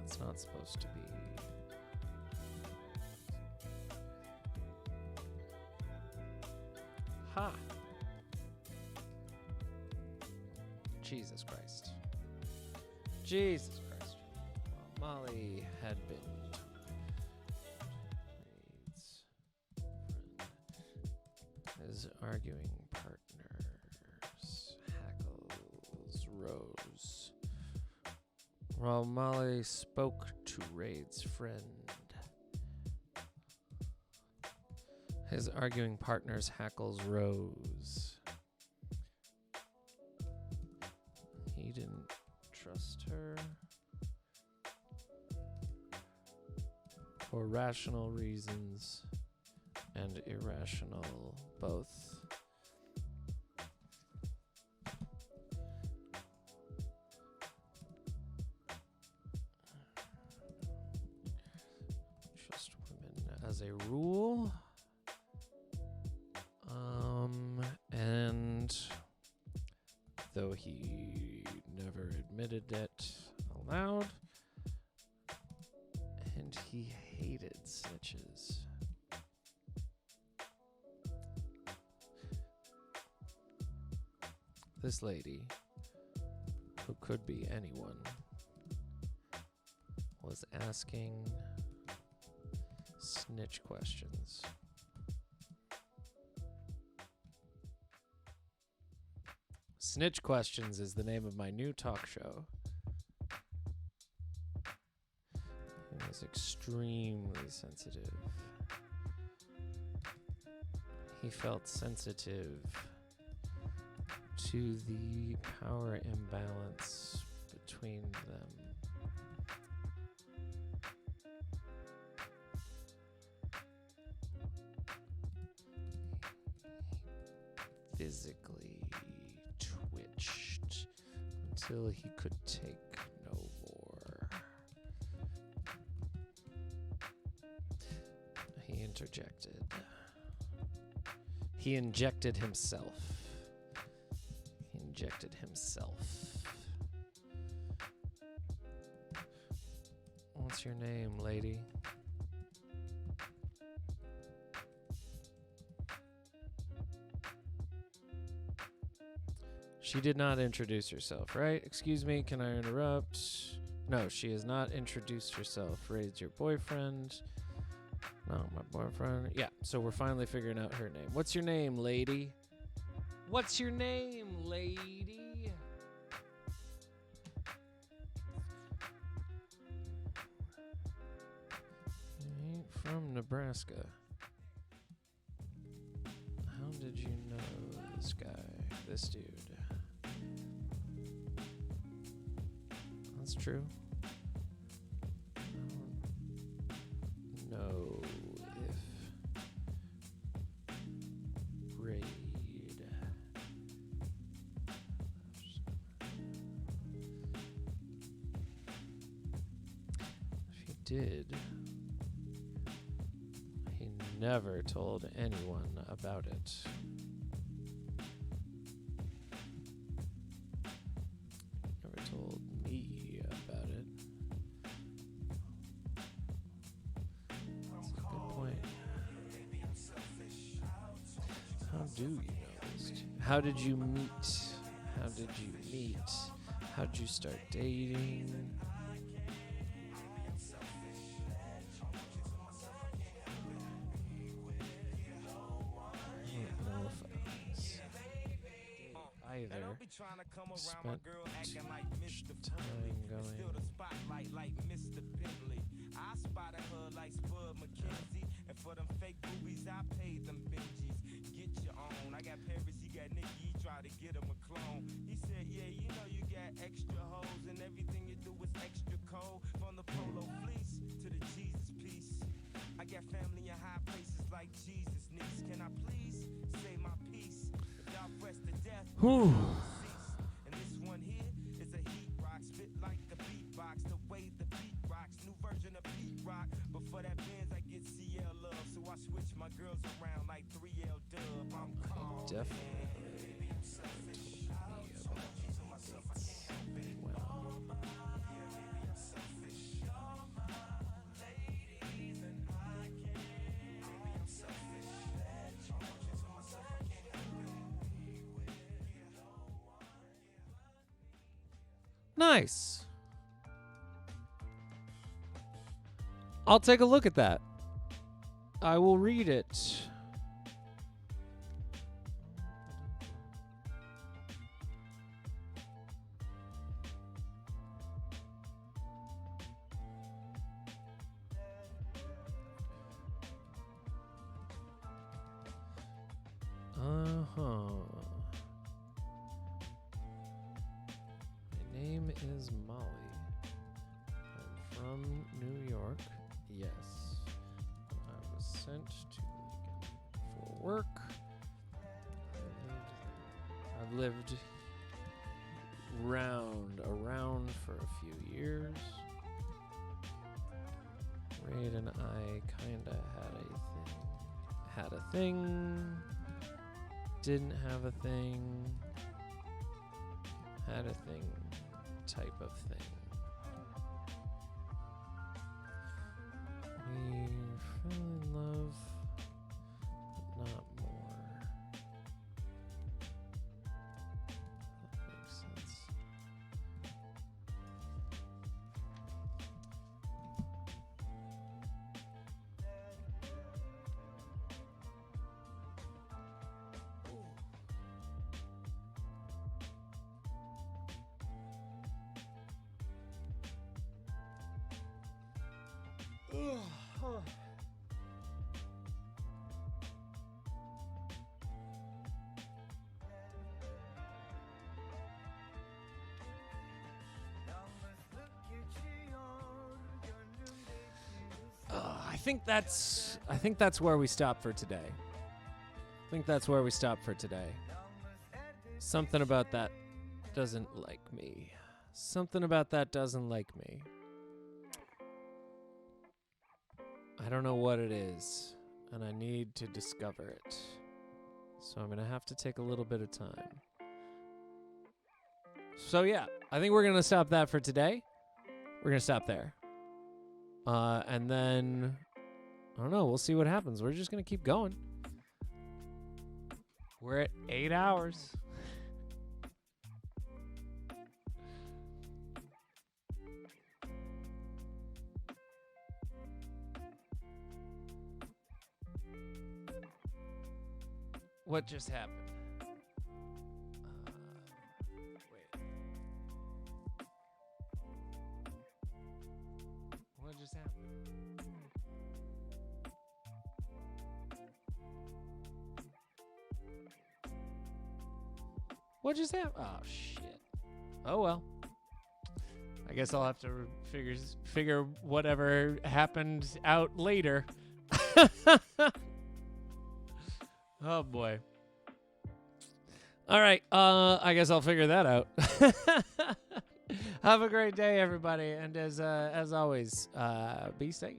S1: It's not supposed to be. Ha! Jesus Christ. Jesus Christ. Well, Molly had been his arguing partners, Hackles, Rose. While Molly spoke to Rade's friend, his arguing partner's Hackles rose. He didn't trust her for rational reasons and irrational both. Trust women as a rule. And though he never admitted it aloud, and he hated snitches. This lady, who could be anyone, was asking snitch questions. Snitch Questions is the name of my new talk show. He was extremely sensitive. He felt sensitive to the power imbalance between them. Physically twitched until he could take no more. He interjected. He injected himself. He injected himself. What's your name, lady? She did not introduce herself, right? Excuse me, can I interrupt? No, she has not introduced herself. Rade's your boyfriend. No, my boyfriend. Yeah, so we're finally figuring out her name. What's your name, lady? What's your name, lady? You ain't from Nebraska. How did you know this guy, this dude? that's true. No, if Rade. If he did, he never told anyone about it. Never told me about it. That's a good point. How do you know this? How did you meet? How did you meet? How did you start dating? I don't know if I either spent time going.
S2: I spotted her like Spud McKenzie, and for them fake boobies, I paid them Benjis. Get your own. I got Paris, he got Nicky, he tried to get him a clone. He said, yeah, you know you got extra hoes, and everything you do is extra cold. From the polo fleece to the Jesus piece. I got family in high places like Jesus, niece. Can I please say my piece? If y'all press to death, cease. And this one here is a heat rock, spit like a beatbox, the way the beat rocks, new version of beat rock. But for that Benz, I get CL love, so I switch my girls around like 3L dub. I'm calm.
S1: Definitely. Nice. I'll take a look at that. I will read it. My name is Molly. I'm from New York. Yes. I was sent to Lincoln for work. I've lived around for a few years. Rade and I kinda had a thing. Didn't have a thing. Had a thing type of thing. We fell in love, but not more. That makes sense. I think that's where we stop for today. Something about that doesn't like me. I don't know what it is, and I need to discover it. So I'm going to have to take a little bit of time. So yeah, I think we're going to stop that for today. We're going to stop there. And then, I don't know, we'll see what happens. We're just going to keep going. We're at 8 hours. What just happened? Wait. What just happened? What just happened? Oh, shit. Oh, well. I guess I'll have to figure whatever happened out later. Oh boy. All right, I guess I'll figure that out. Have a great day, everybody, and as always, be safe.